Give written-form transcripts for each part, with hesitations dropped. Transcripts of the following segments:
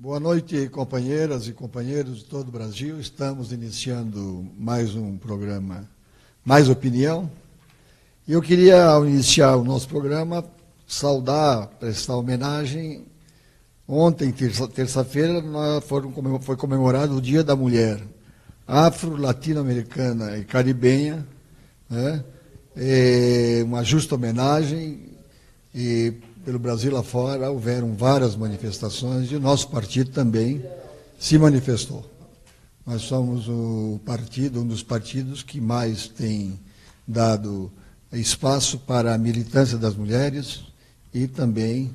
Boa noite, companheiras e companheiros de todo o Brasil. Estamos iniciando mais um programa, Mais Opinião. E eu queria, ao iniciar o nosso programa, saudar, prestar homenagem. Ontem, terça-feira, foi comemorado o Dia da Mulher Afro-Latino-Americana e Caribenha, né? Uma justa homenagem, e pelo Brasil afora houveram várias manifestações e o nosso partido também se manifestou. Nós somos um dos partidos que mais tem dado espaço para a militância das mulheres e também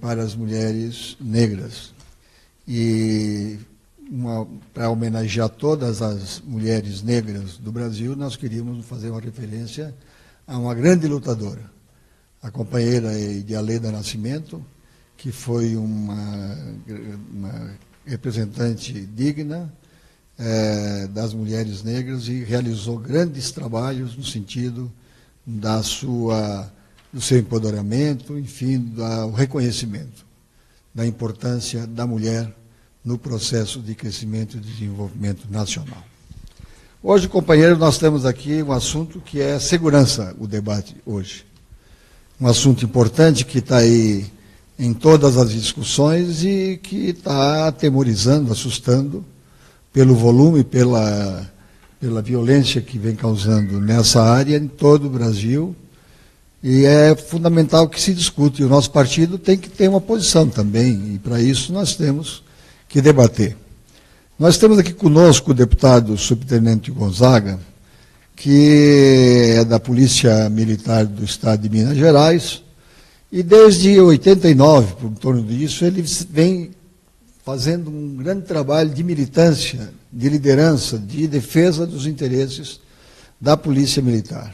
para as mulheres negras. E para homenagear todas as mulheres negras do Brasil, nós queríamos fazer uma referência a uma grande lutadora, a companheira Idialeda Nascimento, que foi uma representante digna das mulheres negras e realizou grandes trabalhos no sentido do seu empoderamento, enfim, do reconhecimento da importância da mulher no processo de crescimento e desenvolvimento nacional. Hoje, companheiros, nós temos aqui um assunto que é segurança, o debate hoje. Um assunto importante que está aí em todas as discussões e que está atemorizando, assustando, pelo volume, pela violência que vem causando nessa área em todo o Brasil. E é fundamental que se discute. E o nosso partido tem que ter uma posição também, e para isso nós temos que debater. Nós temos aqui conosco o deputado subtenente Gonzaga, que é da Polícia Militar do Estado de Minas Gerais, e desde 89, por torno disso, ele vem fazendo um grande trabalho de militância, de liderança, de defesa dos interesses da Polícia Militar.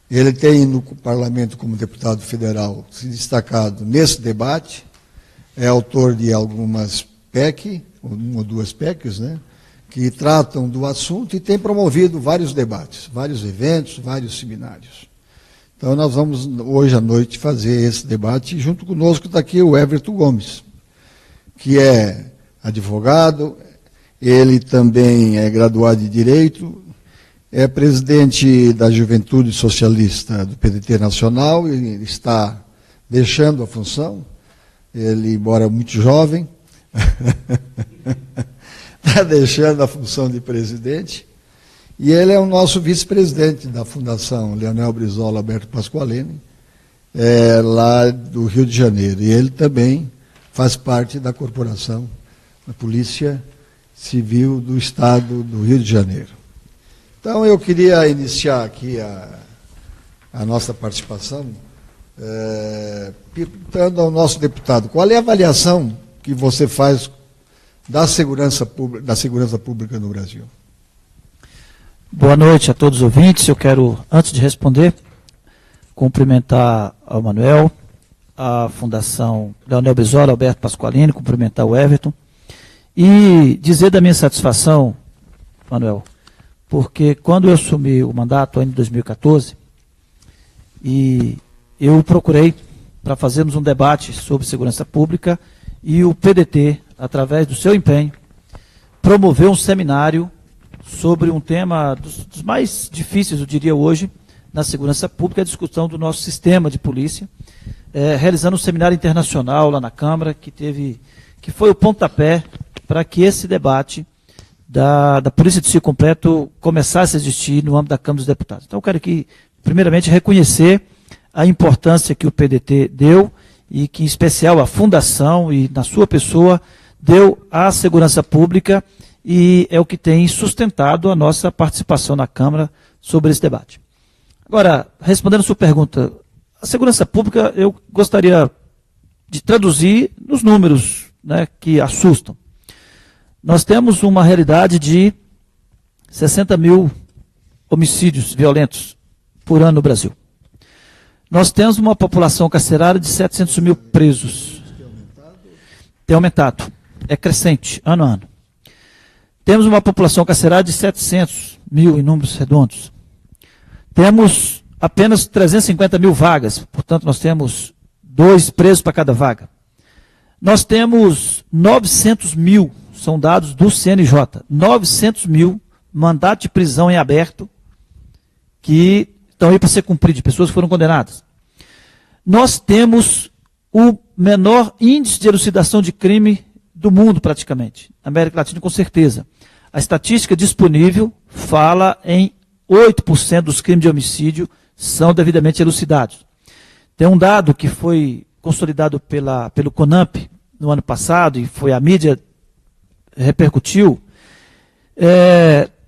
Ele tem no parlamento, como deputado federal, se destacado nesse debate, é autor de algumas PEC, uma ou duas PECs, né, que tratam do assunto e tem promovido vários debates, vários eventos, vários seminários. Então nós vamos hoje à noite fazer esse debate, e junto conosco está aqui o Everton Gomes, que é advogado, ele também é graduado em Direito, é presidente da Juventude Socialista do PDT Nacional, e está deixando a função, ele embora muito jovem, está deixando a função de presidente, e ele é o nosso vice-presidente da Fundação Leonel Brizola Alberto Pasqualini, lá do Rio de Janeiro, e ele também faz parte da corporação da Polícia Civil do Estado do Rio de Janeiro. Então eu queria iniciar aqui a nossa participação perguntando ao nosso deputado, qual é a avaliação que você faz da segurança pública no Brasil? Boa noite a todos os ouvintes. Eu quero, antes de responder, cumprimentar ao Manuel, a Fundação Leonel Brizola Alberto Pasqualini, cumprimentar o Everton e dizer da minha satisfação, Manuel, porque quando eu assumi o mandato em 2014, e eu procurei para fazermos um debate sobre segurança pública, e o PDT, através do seu empenho, promoveu um seminário sobre um tema dos mais difíceis, eu diria hoje, na segurança pública, a discussão do nosso sistema de polícia, realizando um seminário internacional lá na Câmara, que foi o pontapé para que esse debate da Polícia de Civil Completo começasse a existir no âmbito da Câmara dos Deputados. Então eu quero aqui, primeiramente, reconhecer a importância que o PDT deu, e que, em especial, a Fundação, e na sua pessoa, deu à segurança pública, e é o que tem sustentado a nossa participação na Câmara sobre esse debate. Agora, respondendo a sua pergunta, a segurança pública eu gostaria de traduzir nos números, né, que assustam. Nós temos uma realidade de 60 mil homicídios violentos por ano no Brasil. Nós temos uma população carcerária de 700 mil presos. Tem aumentado. É crescente, ano a ano. Temos uma população carcerária de 700 mil em números redondos. Temos apenas 350 mil vagas, portanto nós temos 2 presos para cada vaga. Nós temos 900 mil, são dados do CNJ, 900 mil mandatos de prisão em aberto que estão aí para ser cumpridos, pessoas que foram condenadas. Nós temos o menor índice de elucidação de crime do mundo, praticamente. Na América Latina, com certeza. A estatística disponível fala em 8% dos crimes de homicídio são devidamente elucidados. Tem um dado que foi consolidado pelo CONAMP no ano passado, e foi a mídia repercutiu,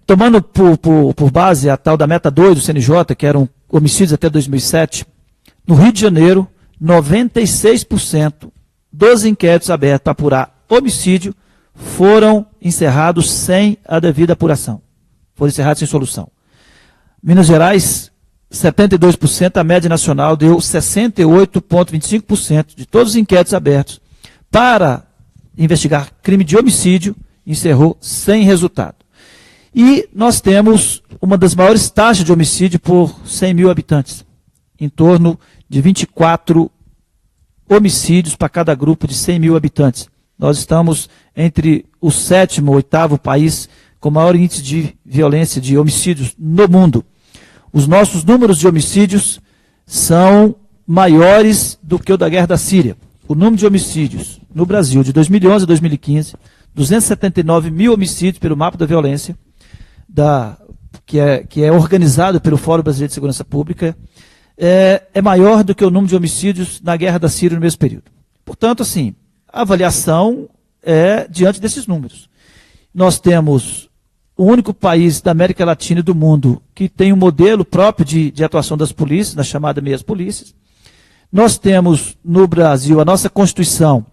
tomando por base a tal da meta 2 do CNJ, que eram homicídios até 2007, no Rio de Janeiro, 96% dos inquéritos abertos para apurar homicídio foram encerrados sem a devida apuração. Foram encerrados sem solução. Minas Gerais, 72%, a média nacional deu 68,25% de todos os inquéritos abertos para investigar crime de homicídio, encerrou sem resultado. E nós temos uma das maiores taxas de homicídio por 100 mil habitantes, em torno de 24 homicídios para cada grupo de 100 mil habitantes. Nós estamos entre o 7º e 8º país com maior índice de violência, de homicídios no mundo. Os nossos números de homicídios são maiores do que o da guerra da Síria. O número de homicídios no Brasil, de 2011 a 2015, 279 mil homicídios pelo mapa da violência, que é organizado pelo Fórum Brasileiro de Segurança Pública, é maior do que o número de homicídios na guerra da Síria no mesmo período. Portanto, assim, a avaliação é diante desses números. Nós temos o único país da América Latina e do mundo que tem um modelo próprio de atuação das polícias, na chamada meias polícias. Nós temos no Brasil a nossa Constituição,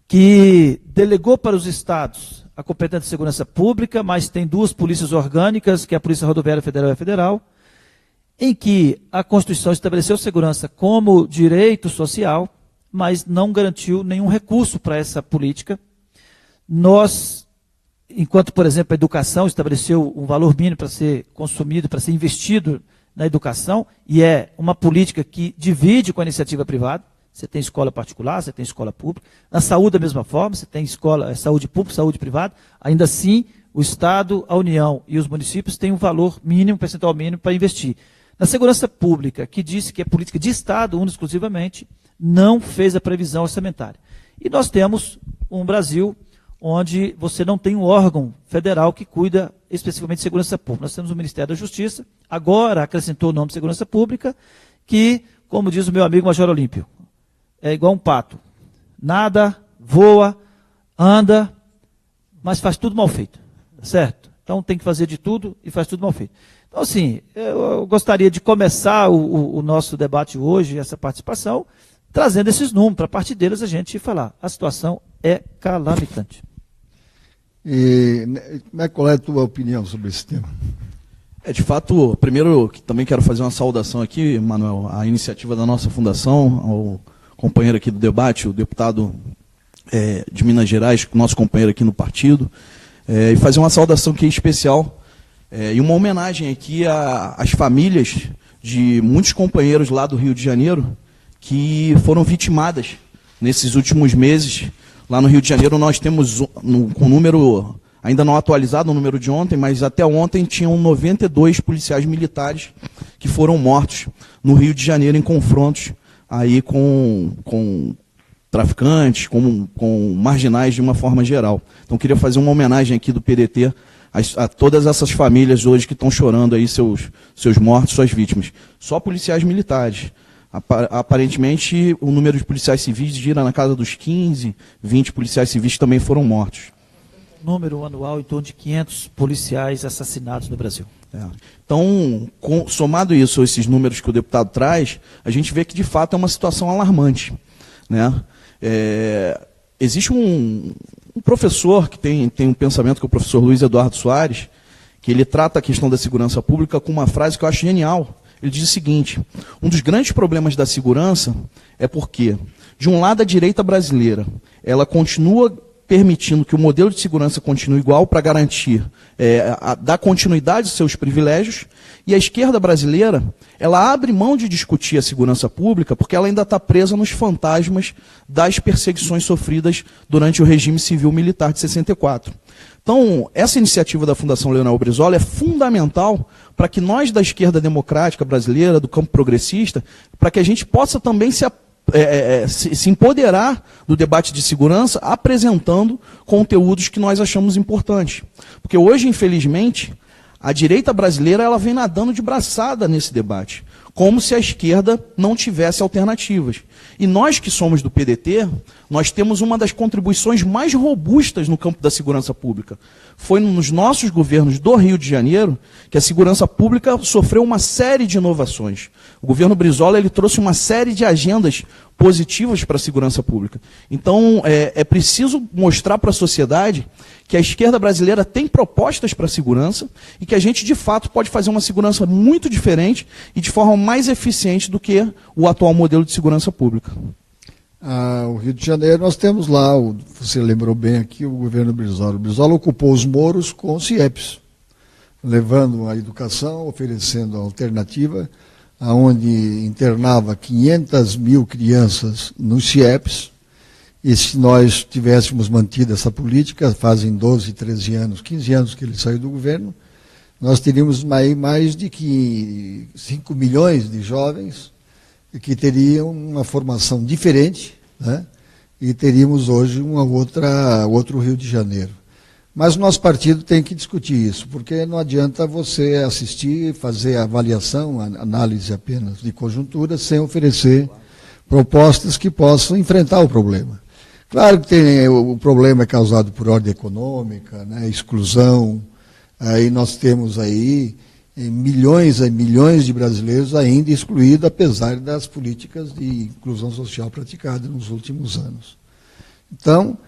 que delegou para os estados a competência de segurança pública, mas tem duas polícias orgânicas, que é a Polícia Rodoviária Federal e a Federal, em que a Constituição estabeleceu segurança como direito social, mas não garantiu nenhum recurso para essa política. Nós, enquanto, por exemplo, a educação estabeleceu um valor mínimo para ser consumido, para ser investido na educação, e é uma política que divide com a iniciativa privada. Você tem escola particular, você tem escola pública. Na saúde, da mesma forma, você tem saúde pública, saúde privada. Ainda assim, o Estado, a União e os municípios têm um valor mínimo, percentual mínimo para investir. Na segurança pública, que disse que é política de Estado, única e exclusivamente, não fez a previsão orçamentária. E nós temos um Brasil onde você não tem um órgão federal que cuida especificamente de segurança pública. Nós temos o Ministério da Justiça, agora acrescentou o nome de segurança pública, que, como diz o meu amigo Major Olímpio, é igual um pato. Nada, voa, anda, mas faz tudo mal feito. Certo? Então tem que fazer de tudo e faz tudo mal feito. Então, assim, eu gostaria de começar o nosso debate hoje, essa participação, trazendo esses números, para a partir deles a gente falar. A situação é calamitante. E qual é a tua opinião sobre esse tema? De fato, primeiro também quero fazer uma saudação aqui, Manuel, à iniciativa da nossa fundação, ao companheiro aqui do debate, o deputado de Minas Gerais, nosso companheiro aqui no partido, e fazer uma saudação aqui especial e uma homenagem aqui às famílias de muitos companheiros lá do Rio de Janeiro que foram vitimadas nesses últimos meses. Lá no Rio de Janeiro nós temos um número, ainda não atualizado o número de ontem, mas até ontem tinham 92 policiais militares que foram mortos no Rio de Janeiro em confrontos aí com traficantes, com marginais de uma forma geral. Então queria fazer uma homenagem aqui do PDT a todas essas famílias hoje que estão chorando aí seus mortos, suas vítimas. Só policiais militares. Aparentemente o número de policiais civis gira na casa dos 15, 20 policiais civis que também foram mortos. Número anual em torno de 500 policiais assassinados no Brasil. Então, somado isso, esses números que o deputado traz, a gente vê que de fato é uma situação alarmante, né? Existe um professor que tem um pensamento, que é o professor Luiz Eduardo Soares, que ele trata a questão da segurança pública com uma frase que eu acho genial. Ele diz o seguinte: um dos grandes problemas da segurança é porque, de um lado, a direita brasileira, ela continua permitindo que o modelo de segurança continue igual para garantir, dar continuidade aos seus privilégios, e a esquerda brasileira, ela abre mão de discutir a segurança pública porque ela ainda está presa nos fantasmas das perseguições sofridas durante o regime civil-militar de 64. Então, essa iniciativa da Fundação Leonel Brizola é fundamental para que nós da esquerda democrática brasileira, do campo progressista, para que a gente possa também se empoderar do debate de segurança, apresentando conteúdos que nós achamos importantes. Porque hoje, infelizmente, a direita brasileira ela vem nadando de braçada nesse debate, como se a esquerda não tivesse alternativas. E nós que somos do PDT, nós temos uma das contribuições mais robustas no campo da segurança pública. Foi nos nossos governos do Rio de Janeiro que a segurança pública sofreu uma série de inovações. O governo Brizola ele trouxe uma série de agendas positivas para a segurança pública. Então, é preciso mostrar para a sociedade que a esquerda brasileira tem propostas para a segurança e que a gente, de fato, pode fazer uma segurança muito diferente e de forma mais eficiente do que o atual modelo de segurança pública. O Rio de Janeiro, nós temos lá, você lembrou bem aqui, o governo Brizola. O Brizola ocupou os moros com os CIEPs, levando a educação, oferecendo a alternativa, onde internava 500 mil crianças nos CIEPs, e se nós tivéssemos mantido essa política, fazem 12, 13 anos, 15 anos que ele saiu do governo, nós teríamos mais de 5 milhões de jovens que teriam uma formação diferente, né? E teríamos hoje outro Rio de Janeiro. Mas o nosso partido tem que discutir isso, porque não adianta você assistir, fazer avaliação, análise apenas de conjuntura, sem oferecer propostas que possam enfrentar o problema. Claro que o problema é causado por ordem econômica, né, exclusão, aí nós temos aí milhões e milhões de brasileiros ainda excluídos, apesar das políticas de inclusão social praticadas nos últimos anos. Então,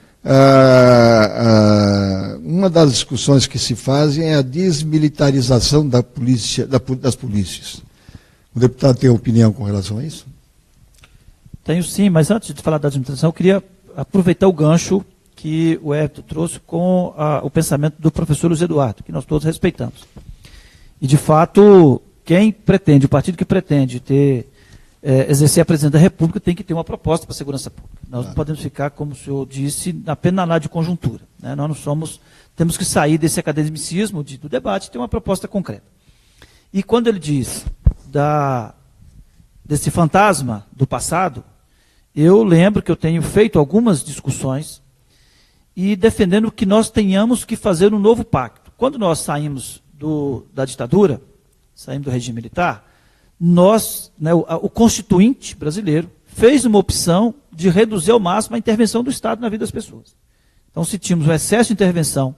uma das discussões que se fazem é a desmilitarização da polícia, das polícias. O deputado tem opinião com relação a isso? Tenho sim, mas antes de falar da desmilitarização, eu queria aproveitar o gancho que o Everton trouxe com o pensamento do professor Luiz Eduardo, que nós todos respeitamos. E, de fato, o partido que pretende exercer a presidência da República tem que ter uma proposta para a segurança pública. Nós não podemos ficar, como o senhor disse, apenas na análise de conjuntura, né? Nós não somos, temos que sair desse academicismo do debate e ter uma proposta concreta. E quando ele diz desse fantasma do passado, eu lembro que eu tenho feito algumas discussões e defendendo que nós tenhamos que fazer um novo pacto. Quando nós saímos da ditadura, saímos do regime militar, o constituinte brasileiro fez uma opção de reduzir ao máximo a intervenção do Estado na vida das pessoas. Então, se tínhamos um excesso de intervenção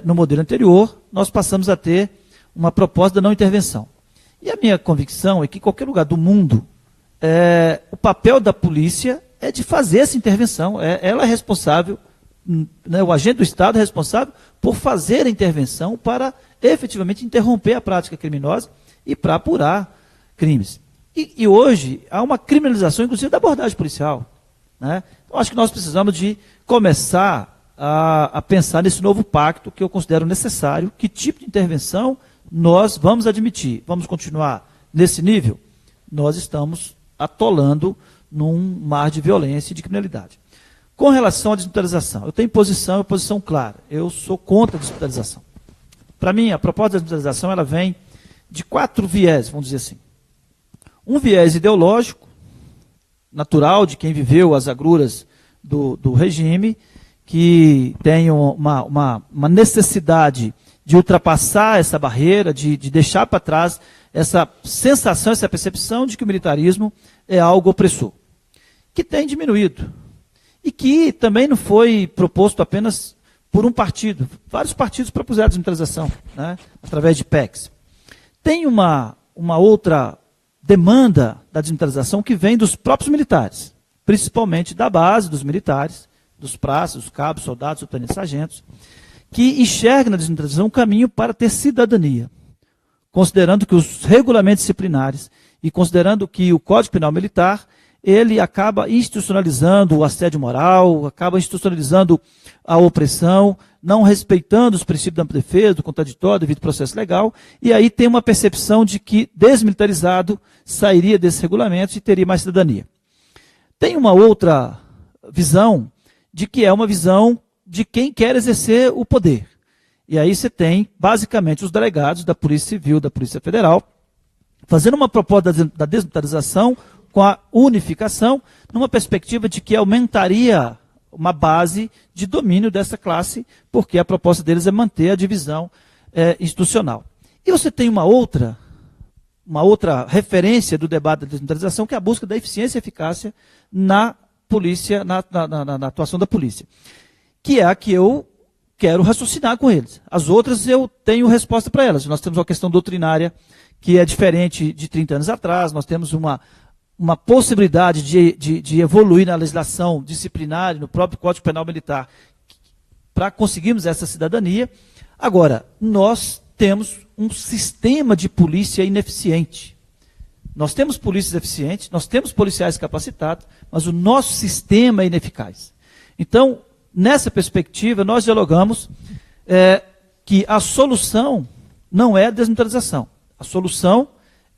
no modelo anterior, nós passamos a ter uma proposta da não intervenção. E a minha convicção é que em qualquer lugar do mundo, o papel da polícia é de fazer essa intervenção. Ela é responsável, o agente do Estado é responsável por fazer a intervenção para efetivamente interromper a prática criminosa e para apurar crimes. E hoje há uma criminalização, inclusive, da abordagem policial, né? Então, acho que nós precisamos de começar a pensar nesse novo pacto que eu considero necessário. Que tipo de intervenção nós vamos admitir? Vamos continuar nesse nível? Nós estamos atolando num mar de violência e de criminalidade. Com relação à desmilitarização, eu tenho posição clara. Eu sou contra a desmilitarização. Para mim, a proposta da desmilitarização ela vem de 4 viés, vamos dizer assim. Um viés ideológico, natural de quem viveu as agruras do regime, que tem uma necessidade de ultrapassar essa barreira, de deixar para trás essa sensação, essa percepção de que o militarismo é algo opressor, que tem diminuído. E que também não foi proposto apenas por um partido. Vários partidos propuseram a desmilitarização, né, através de PECs. Tem uma outra demanda da desmilitarização que vem dos próprios militares, principalmente da base dos militares, dos praças, dos cabos, soldados, subtenentes, sargentos, que enxergam na desmilitarização um caminho para ter cidadania, considerando que os regulamentos disciplinares e considerando que o Código Penal Militar ele acaba institucionalizando o assédio moral, acaba institucionalizando a opressão, não respeitando os princípios da defesa, do contraditório, devido ao processo legal, e aí tem uma percepção de que desmilitarizado sairia desses regulamentos e teria mais cidadania. Tem uma outra visão, de que é uma visão de quem quer exercer o poder. E aí você tem, basicamente, os delegados da Polícia Civil, da Polícia Federal, fazendo uma proposta da desmilitarização com a unificação, numa perspectiva de que aumentaria uma base de domínio dessa classe, porque a proposta deles é manter a divisão institucional. E você tem uma outra referência do debate da desmilitarização, que é a busca da eficiência e eficácia na polícia, na atuação da polícia, que é a que eu quero raciocinar com eles. As outras eu tenho resposta para elas. Nós temos uma questão doutrinária que é diferente de 30 anos atrás, nós temos uma possibilidade de evoluir na legislação disciplinar e no próprio Código Penal Militar para conseguirmos essa cidadania. Agora, nós temos um sistema de polícia ineficiente. Nós temos polícias eficientes, nós temos policiais capacitados, mas o nosso sistema é ineficaz. Então, nessa perspectiva, nós dialogamos que a solução não é a desmilitarização. A solução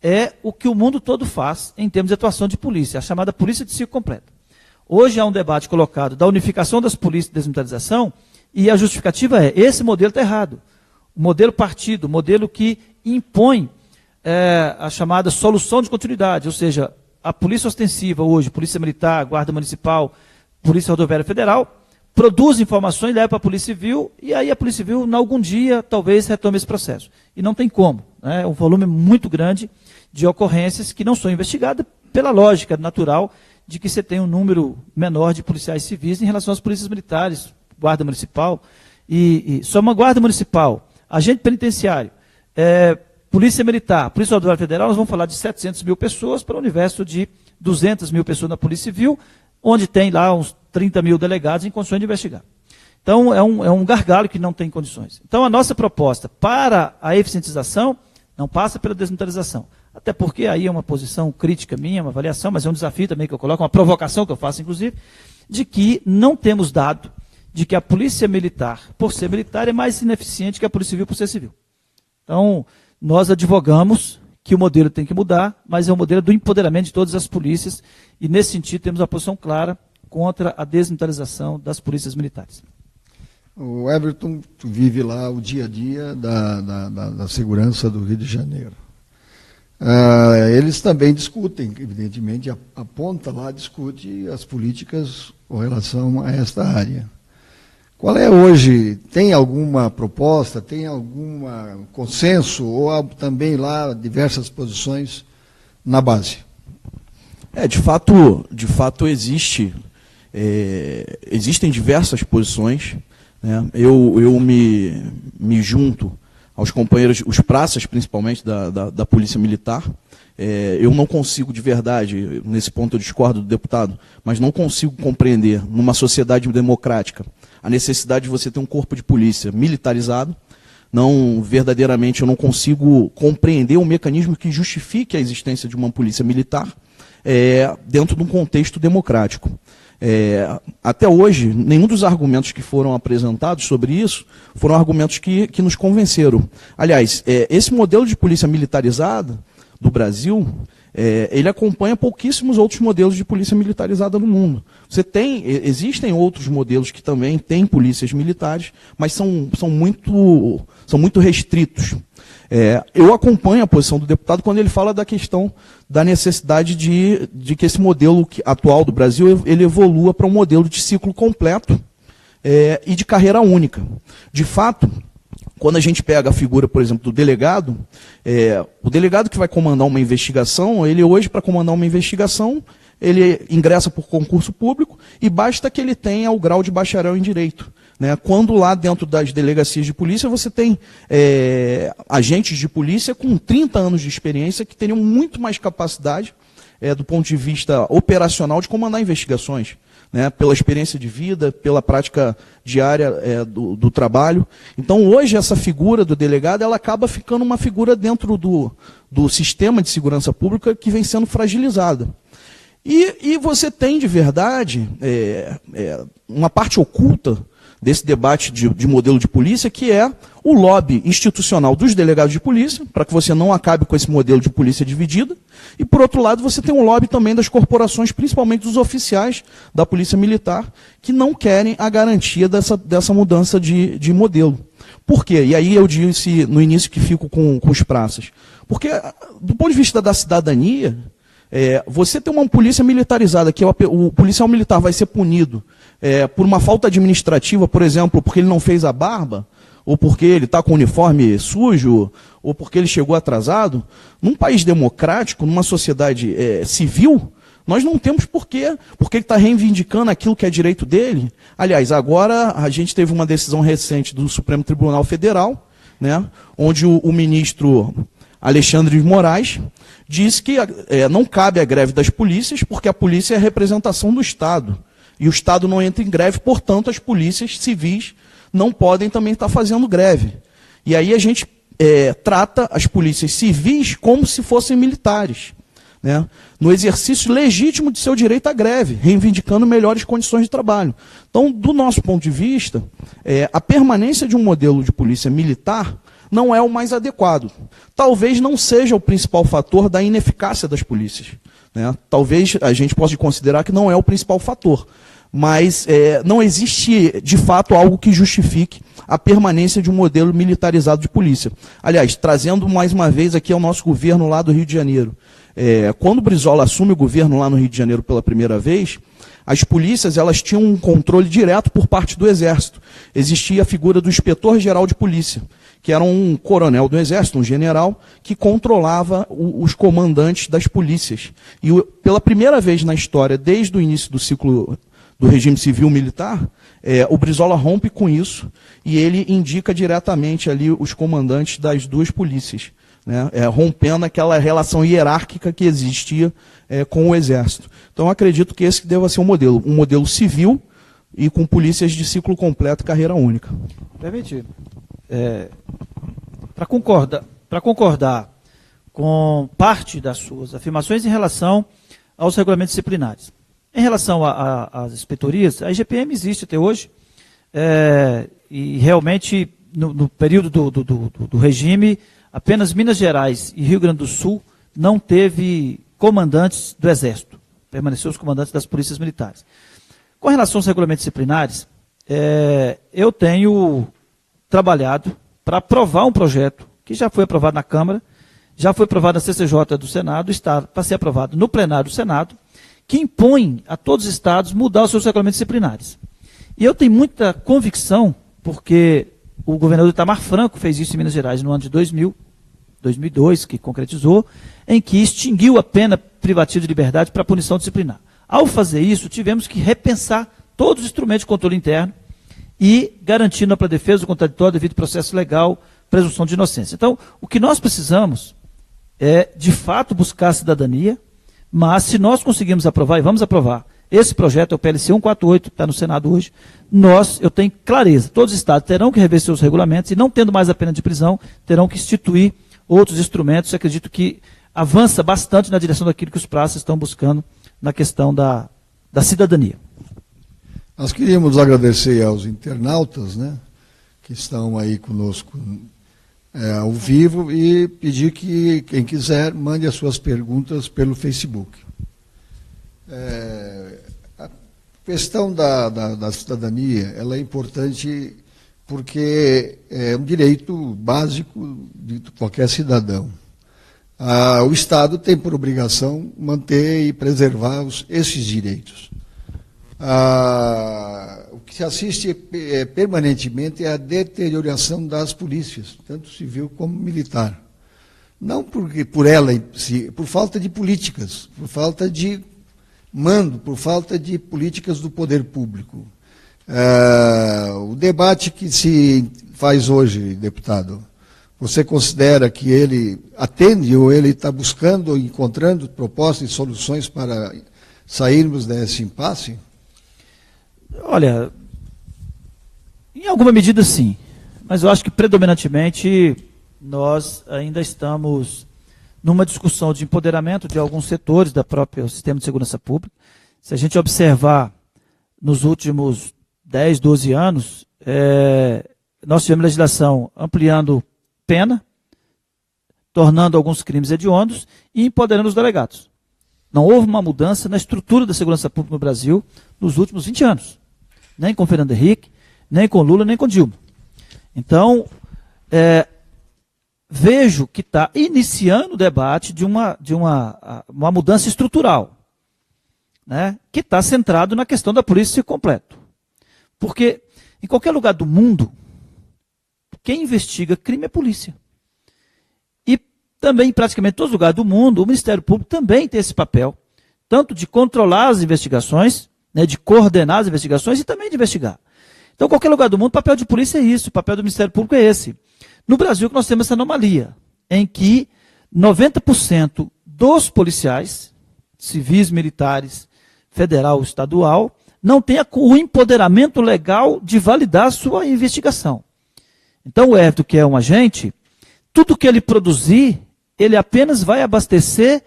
é o que o mundo todo faz em termos de atuação de polícia, a chamada polícia de ciclo completo. Hoje há um debate colocado da unificação das polícias de desmilitarização e a justificativa é, esse modelo está errado. O modelo partido, o modelo que impõe a chamada solução de continuidade, ou seja, a polícia ostensiva hoje, polícia militar, guarda municipal, polícia rodoviária federal, produz informações, leva para a Polícia Civil, e aí a Polícia Civil, em algum dia, talvez retome esse processo. E não tem como. É um volume muito grande de ocorrências que não são investigadas pela lógica natural de que você tem um número menor de policiais civis em relação às polícias militares, guarda municipal, e só uma guarda municipal, agente penitenciário, polícia militar, polícia rodoviária federal, nós vamos falar de 700 mil pessoas para o universo de 200 mil pessoas na Polícia Civil, onde tem lá uns 30 mil delegados em condições de investigar. Então, é um gargalo que não tem condições. Então, a nossa proposta para a eficientização não passa pela desmilitarização. Até porque aí é uma posição crítica minha, uma avaliação, mas é um desafio também que eu coloco, uma provocação que eu faço, inclusive, de que não temos dado de que a polícia militar, por ser militar, é mais ineficiente que a polícia civil por ser civil. Então, nós advogamos que o modelo tem que mudar, mas é o modelo do empoderamento de todas as polícias, e nesse sentido temos uma posição clara contra a desmilitarização das polícias militares. O Everton, tu vive lá o dia a dia da segurança do Rio de Janeiro. Eles também discutem, evidentemente, a ponta lá discute as políticas com relação a esta área. Qual é hoje, tem alguma proposta, tem algum consenso, ou há também lá diversas posições na base? De fato existem diversas posições, né? Eu me junto aos companheiros, os praças principalmente da Polícia Militar. Eu não consigo de verdade, nesse ponto eu discordo do deputado, mas não consigo compreender numa sociedade democrática a necessidade de você ter um corpo de polícia militarizado. Não, verdadeiramente eu não consigo compreender um mecanismo que justifique a existência de uma polícia militar dentro de um contexto democrático. Até hoje, nenhum dos argumentos que foram apresentados sobre isso foram argumentos que nos convenceram. Aliás, esse modelo de polícia militarizada do Brasil, ele acompanha pouquíssimos outros modelos de polícia militarizada no mundo. Existem outros modelos que também têm polícias militares, mas são muito restritos. Eu acompanho a posição do deputado quando ele fala da questão da necessidade de que esse modelo atual do Brasil ele evolua para um modelo de ciclo completo e de carreira única. De fato, quando a gente pega a figura, por exemplo, do delegado, o delegado que vai comandar uma investigação, ele hoje, para comandar uma investigação, ele ingressa por concurso público e basta que ele tenha o grau de bacharel em direito. Né? Quando lá dentro das delegacias de polícia você tem agentes de polícia com 30 anos de experiência que teriam muito mais capacidade do ponto de vista operacional de comandar investigações. Né, pela experiência de vida, pela prática diária do trabalho. Então, hoje, essa figura do delegado ela acaba ficando uma figura dentro do sistema de segurança pública que vem sendo fragilizada. E você tem, de verdade, uma parte oculta desse debate de modelo de polícia, que é o lobby institucional dos delegados de polícia, para que você não acabe com esse modelo de polícia dividida. E, por outro lado, você tem um lobby também das corporações, principalmente dos oficiais da Polícia Militar, que não querem a garantia dessa mudança de modelo. Por quê? E aí eu disse no início que fico com os praças. Porque, do ponto de vista da cidadania, você tem uma polícia militarizada, que o policial militar vai ser punido por uma falta administrativa, por exemplo, porque ele não fez a barba, ou porque ele está com o uniforme sujo, ou porque ele chegou atrasado. Num país democrático, numa sociedade civil, nós não temos porquê, porque ele está reivindicando aquilo que é direito dele. Aliás, agora a gente teve uma decisão recente do Supremo Tribunal Federal, né, onde o ministro Alexandre de Moraes diz que não cabe a greve das polícias, porque a polícia é a representação do Estado. E o Estado não entra em greve, portanto, as polícias civis não podem também estar fazendo greve. E aí a gente trata as polícias civis como se fossem militares, né, no exercício legítimo de seu direito à greve, reivindicando melhores condições de trabalho. Então, do nosso ponto de vista, a permanência de um modelo de polícia militar não é o mais adequado. Talvez não seja o principal fator da ineficácia das polícias, né? Talvez a gente possa considerar que não é o principal fator, mas não existe, de fato, algo que justifique a permanência de um modelo militarizado de polícia. Aliás, trazendo mais uma vez aqui ao nosso governo lá do Rio de Janeiro. Quando o Brizola assume o governo lá no Rio de Janeiro pela primeira vez, as polícias elas tinham um controle direto por parte do Exército. Existia a figura do inspetor-geral de polícia, que era um coronel do Exército, um general, que controlava os comandantes das polícias. E pela primeira vez na história, desde o início do ciclo do regime civil-militar, o Brizola rompe com isso e ele indica diretamente ali os comandantes das duas polícias, né, rompendo aquela relação hierárquica que existia com o Exército. Então, eu acredito que esse deva ser um modelo civil e com polícias de ciclo completo e carreira única. Permitido. Para concordar com parte das suas afirmações em relação aos regulamentos disciplinares. Em relação às inspetorias, a IGPM existe até hoje, e realmente, no período do regime, apenas Minas Gerais e Rio Grande do Sul não teve comandantes do Exército, permaneceram os comandantes das polícias militares. Com relação aos regulamentos disciplinares, eu tenho trabalhado para aprovar um projeto que já foi aprovado na Câmara, já foi aprovado na CCJ do Senado, está para ser aprovado no plenário do Senado, que impõe a todos os estados mudar os seus regulamentos disciplinares. E eu tenho muita convicção, porque o governador Itamar Franco fez isso em Minas Gerais no ano de 2002, que concretizou, em que extinguiu a pena privativa de liberdade para punição disciplinar. Ao fazer isso, tivemos que repensar todos os instrumentos de controle interno e garantindo a defesa do contraditório devido ao processo legal, presunção de inocência. Então, o que nós precisamos é, de fato, buscar a cidadania, mas se nós conseguirmos aprovar, e vamos aprovar, esse projeto é o PLC 148, que está no Senado hoje, eu tenho clareza, todos os estados terão que rever seus regulamentos e, não tendo mais a pena de prisão, terão que instituir outros instrumentos. Eu acredito que avança bastante na direção daquilo que os praças estão buscando na questão da cidadania. Nós queríamos agradecer aos internautas, né, que estão aí conosco ao vivo, e pedir que quem quiser mande as suas perguntas pelo Facebook. A questão da cidadania, ela é importante porque é um direito básico de qualquer cidadão. O Estado tem por obrigação manter e preservar esses direitos. O que se assiste permanentemente é a deterioração das polícias, tanto civil como militar. Não por ela em si, por falta de políticas, por falta de mando, por falta de políticas do poder público. O debate que se faz hoje, deputado, você considera que ele atende ou ele está buscando ou encontrando propostas e soluções para sairmos desse impasse? Olha, em alguma medida sim, mas eu acho que predominantemente nós ainda estamos numa discussão de empoderamento de alguns setores da própria sistema de segurança pública. Se a gente observar nos últimos 10, 12 anos, nós tivemos legislação ampliando pena, tornando alguns crimes hediondos e empoderando os delegados. Não houve uma mudança na estrutura da segurança pública no Brasil nos últimos 20 anos. Nem com Fernando Henrique, nem com Lula, nem com Dilma. Então, vejo que está iniciando o debate de uma mudança estrutural, né, que está centrado na questão da polícia completa. Porque em qualquer lugar do mundo, quem investiga crime é polícia. E também, em praticamente todos os lugares do mundo, o Ministério Público também tem esse papel, tanto de controlar as investigações, né, de coordenar as investigações e também de investigar. Então, em qualquer lugar do mundo, o papel de polícia é isso, o papel do Ministério Público é esse. No Brasil, que nós temos essa anomalia, em que 90% dos policiais, civis, militares, federal, estadual, não tem o empoderamento legal de validar a sua investigação. Então, o Everton, que é um agente, tudo que ele produzir, ele apenas vai abastecer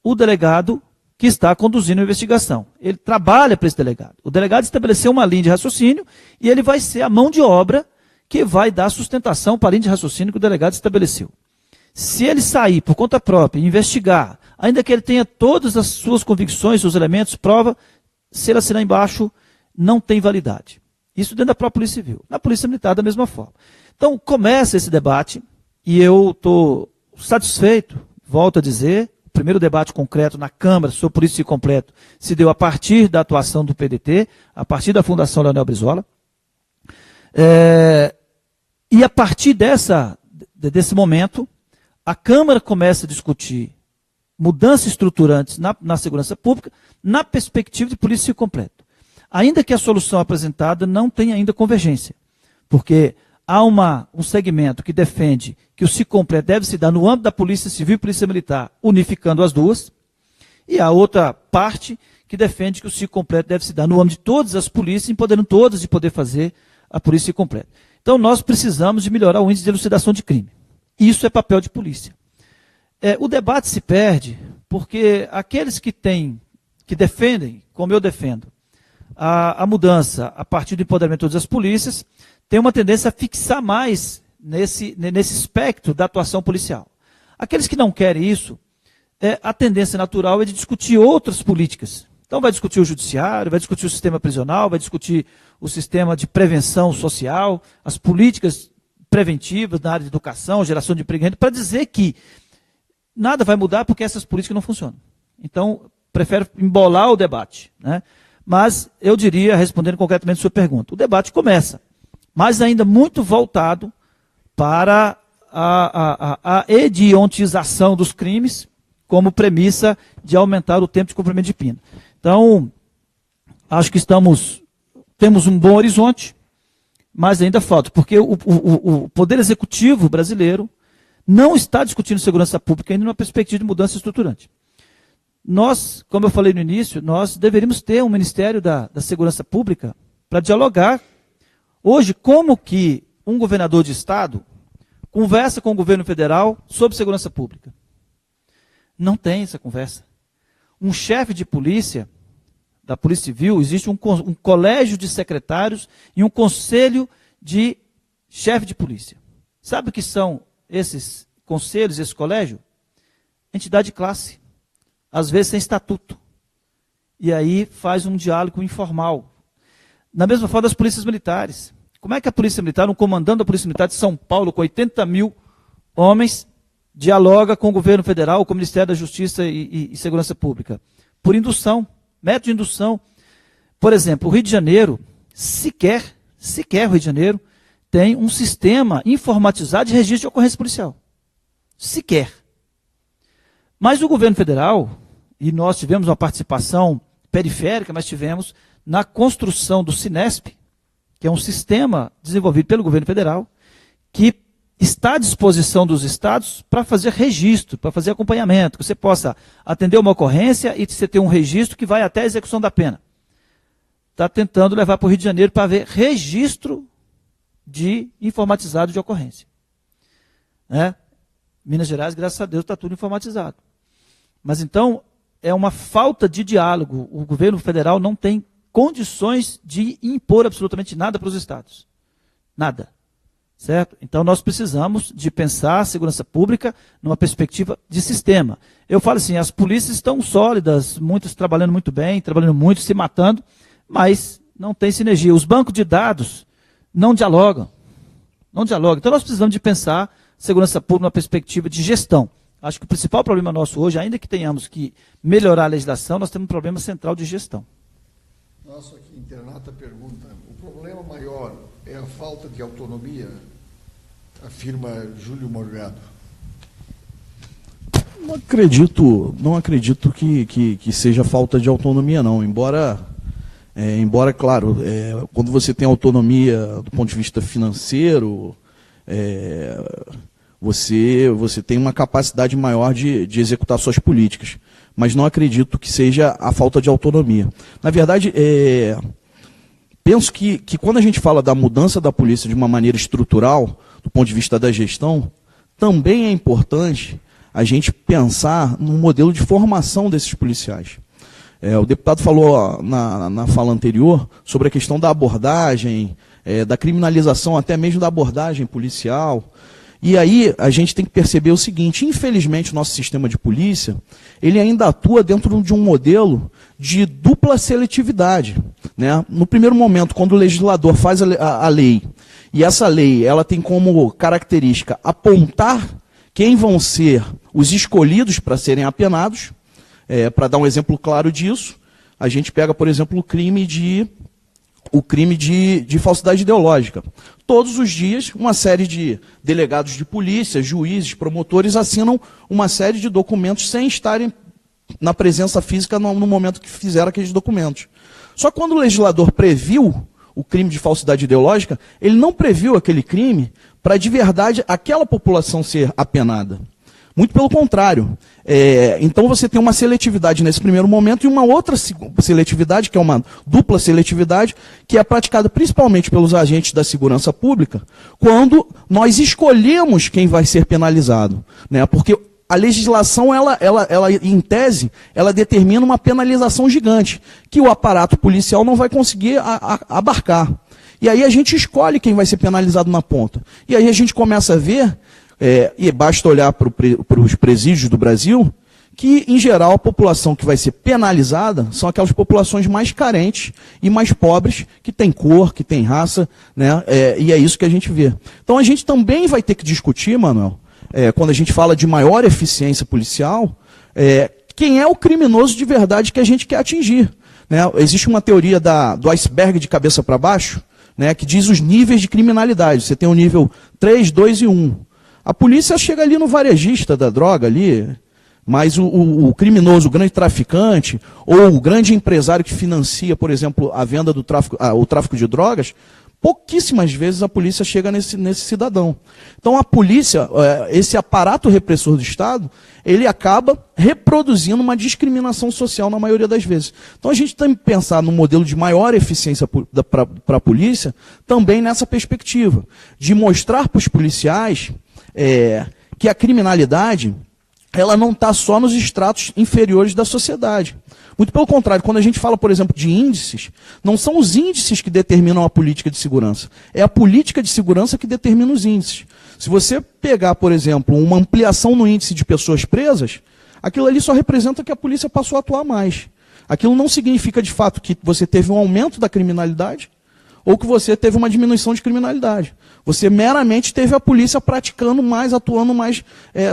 o delegado que está conduzindo a investigação. Ele trabalha para esse delegado. O delegado estabeleceu uma linha de raciocínio e ele vai ser a mão de obra que vai dar sustentação para a linha de raciocínio que o delegado estabeleceu. Se ele sair por conta própria e investigar, ainda que ele tenha todas as suas convicções, seus elementos, prova, se ele assinar embaixo, não tem validade. Isso dentro da própria Polícia Civil. Na Polícia Militar, da mesma forma. Então, começa esse debate e eu estou satisfeito, volto a dizer, o primeiro debate concreto na Câmara sobre Polícia Civil completo se deu a partir da atuação do PDT, a partir da Fundação Leonel Brizola. E a partir desse momento, a Câmara começa a discutir mudanças estruturantes na segurança pública, na perspectiva de polícia completa. Ainda que a solução apresentada não tenha ainda convergência, porque há um segmento que defende que o completo deve se dar no âmbito da Polícia Civil e Polícia Militar, unificando as duas, e a outra parte que defende que o completo deve se dar no âmbito de todas as polícias, empoderando todas de poder fazer a polícia completa. Então, nós precisamos de melhorar o índice de elucidação de crime. Isso é papel de polícia. O debate se perde porque aqueles que defendem, como eu defendo, a mudança a partir do empoderamento de todas as polícias, têm uma tendência a fixar mais nesse espectro da atuação policial. Aqueles que não querem isso, a tendência natural é de discutir outras políticas. Então vai discutir o judiciário, vai discutir o sistema prisional, vai discutir o sistema de prevenção social, as políticas preventivas na área de educação, geração de emprego, para dizer que nada vai mudar porque essas políticas não funcionam. Então, prefiro embolar o debate, né? Mas eu diria, respondendo concretamente a sua pergunta, o debate começa, mas ainda muito voltado para a hediontização dos crimes como premissa de aumentar o tempo de cumprimento de pena. Então, acho que temos um bom horizonte, mas ainda falta, porque o Poder Executivo brasileiro não está discutindo segurança pública ainda numa perspectiva de mudança estruturante. Nós, como eu falei no início, nós deveríamos ter um Ministério da Segurança Pública para dialogar. Hoje, como que um governador de Estado conversa com o governo federal sobre segurança pública? Não tem essa conversa. Um chefe de polícia, da Polícia Civil, existe um colégio de secretários e um conselho de chefe de polícia. Sabe o que são esses conselhos, esse colégio? Entidade de classe. Às vezes sem estatuto. E aí faz um diálogo informal. Na mesma forma das polícias militares. Como é que a Polícia Militar, um comandante da Polícia Militar de São Paulo, com 80 mil homens, dialoga com o governo federal, com o Ministério da Justiça e Segurança Pública? Por indução, método de indução. Por exemplo, o Rio de Janeiro, sequer o Rio de Janeiro, tem um sistema informatizado de registro de ocorrência policial. Sequer. Mas o governo federal, e nós tivemos uma participação periférica, mas tivemos na construção do Sinesp, que é um sistema desenvolvido pelo governo federal, que está à disposição dos estados para fazer registro, para fazer acompanhamento, que você possa atender uma ocorrência e você ter um registro que vai até a execução da pena. Está tentando levar para o Rio de Janeiro para ver registro informatizado de ocorrência. Né? Minas Gerais, graças a Deus, está tudo informatizado. Mas então, é uma falta de diálogo. O governo federal não tem condições de impor absolutamente nada para os estados. Nada. Certo? Então, nós precisamos de pensar a segurança pública numa perspectiva de sistema. Eu falo assim, as polícias estão sólidas, muitos trabalhando muito bem, trabalhando muito, se matando, mas não tem sinergia. Os bancos de dados não dialogam. Não dialogam. Então, nós precisamos de pensar segurança pública numa perspectiva de gestão. Acho que o principal problema nosso hoje, ainda que tenhamos que melhorar a legislação, nós temos um problema central de gestão. Nosso aqui internata pergunta, o problema maior é a falta de autonomia, afirma Júlio Morgado. Não acredito que seja falta de autonomia, não. Embora, claro, quando você tem autonomia do ponto de vista financeiro, você tem uma capacidade maior de executar suas políticas. Mas não acredito que seja a falta de autonomia. Na verdade, penso que quando a gente fala da mudança da polícia de uma maneira estrutural, do ponto de vista da gestão, também é importante a gente pensar no modelo de formação desses policiais. O deputado falou na fala anterior sobre a questão da abordagem, da criminalização até mesmo da abordagem policial. E aí a gente tem que perceber o seguinte, infelizmente o nosso sistema de polícia, ele ainda atua dentro de um modelo de dupla seletividade, né? No primeiro momento, quando o legislador faz a lei, e essa lei ela tem como característica apontar quem vão ser os escolhidos para serem apenados, para dar um exemplo claro disso, a gente pega, por exemplo, o crime de falsidade ideológica. Todos os dias, uma série de delegados de polícia, juízes, promotores assinam uma série de documentos sem estarem na presença física no momento que fizeram aqueles documentos. Só que quando o legislador previu o crime de falsidade ideológica, ele não previu aquele crime para de verdade aquela população ser apenada. Muito pelo contrário. Então você tem uma seletividade nesse primeiro momento e uma outra seletividade, que é uma dupla seletividade, que é praticada principalmente pelos agentes da segurança pública, quando nós escolhemos quem vai ser penalizado, né? Porque a legislação, ela, em tese, ela determina uma penalização gigante, que o aparato policial não vai conseguir abarcar. E aí a gente escolhe quem vai ser penalizado na ponta. E aí a gente começa a ver, e basta olhar para os presídios do Brasil, que, em geral, a população que vai ser penalizada são aquelas populações mais carentes e mais pobres, que têm cor, que têm raça, né? E é isso que a gente vê. Então a gente também vai ter que discutir, Manuel, quando a gente fala de maior eficiência policial, quem é o criminoso de verdade que a gente quer atingir, né? Existe uma teoria do iceberg de cabeça para baixo, né, que diz os níveis de criminalidade. Você tem o nível 3, 2 e 1. A polícia chega ali no varejista da droga ali, mas o criminoso, o grande traficante, ou o grande empresário que financia, por exemplo, a venda do o tráfico de drogas, pouquíssimas vezes a polícia chega nesse cidadão. Então a polícia, esse aparato repressor do Estado, ele acaba reproduzindo uma discriminação social na maioria das vezes. Então a gente tem que pensar no modelo de maior eficiência para a polícia, também nessa perspectiva, de mostrar para os policiais que a criminalidade ela não está só nos estratos inferiores da sociedade. Muito pelo contrário, quando a gente fala, por exemplo, de índices, não são os índices que determinam a política de segurança. É a política de segurança que determina os índices. Se você pegar, por exemplo, uma ampliação no índice de pessoas presas, aquilo ali só representa que a polícia passou a atuar mais. Aquilo não significa, de fato, que você teve um aumento da criminalidade ou que você teve uma diminuição de criminalidade. Você meramente teve a polícia praticando mais, atuando mais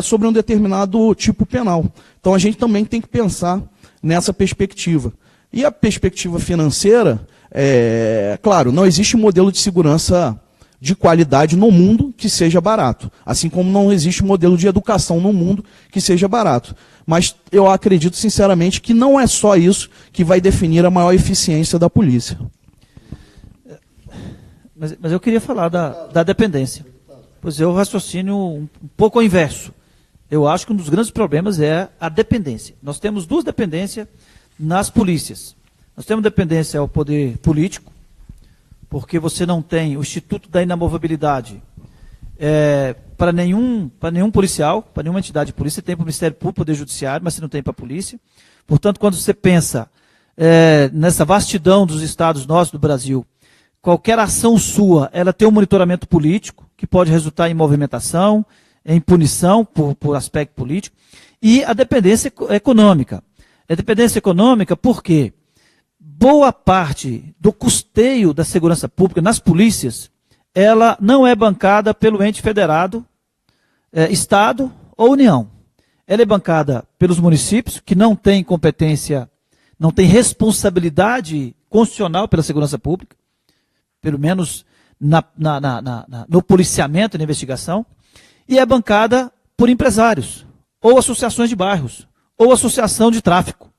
sobre um determinado tipo penal. Então a gente também tem que pensar nessa perspectiva. E a perspectiva financeira, claro, não existe modelo de segurança de qualidade no mundo que seja barato. Assim como não existe modelo de educação no mundo que seja barato. Mas eu acredito sinceramente que não é só isso que vai definir a maior eficiência da polícia. Mas eu queria falar da dependência. Pois é, o raciocínio um pouco ao inverso. Eu acho que um dos grandes problemas é a dependência. Nós temos duas dependências nas polícias. Nós temos dependência ao poder político, porque você não tem o Instituto da Inamovibilidade para nenhum policial, para nenhuma entidade de polícia. Você tem para o Ministério Público, Poder Judiciário, mas você não tem para a polícia. Portanto, quando você pensa nessa vastidão dos estados nossos do Brasil, qualquer ação sua, ela tem um monitoramento político, que pode resultar em movimentação, em punição por aspecto político, e a dependência econômica. A dependência econômica porque boa parte do custeio da segurança pública nas polícias, ela não é bancada pelo ente federado, Estado ou União. Ela é bancada pelos municípios, que não têm competência, não têm responsabilidade constitucional pela segurança pública, pelo menos no policiamento e na investigação, e é bancada por empresários, ou associações de bairros, ou associação de tráfico.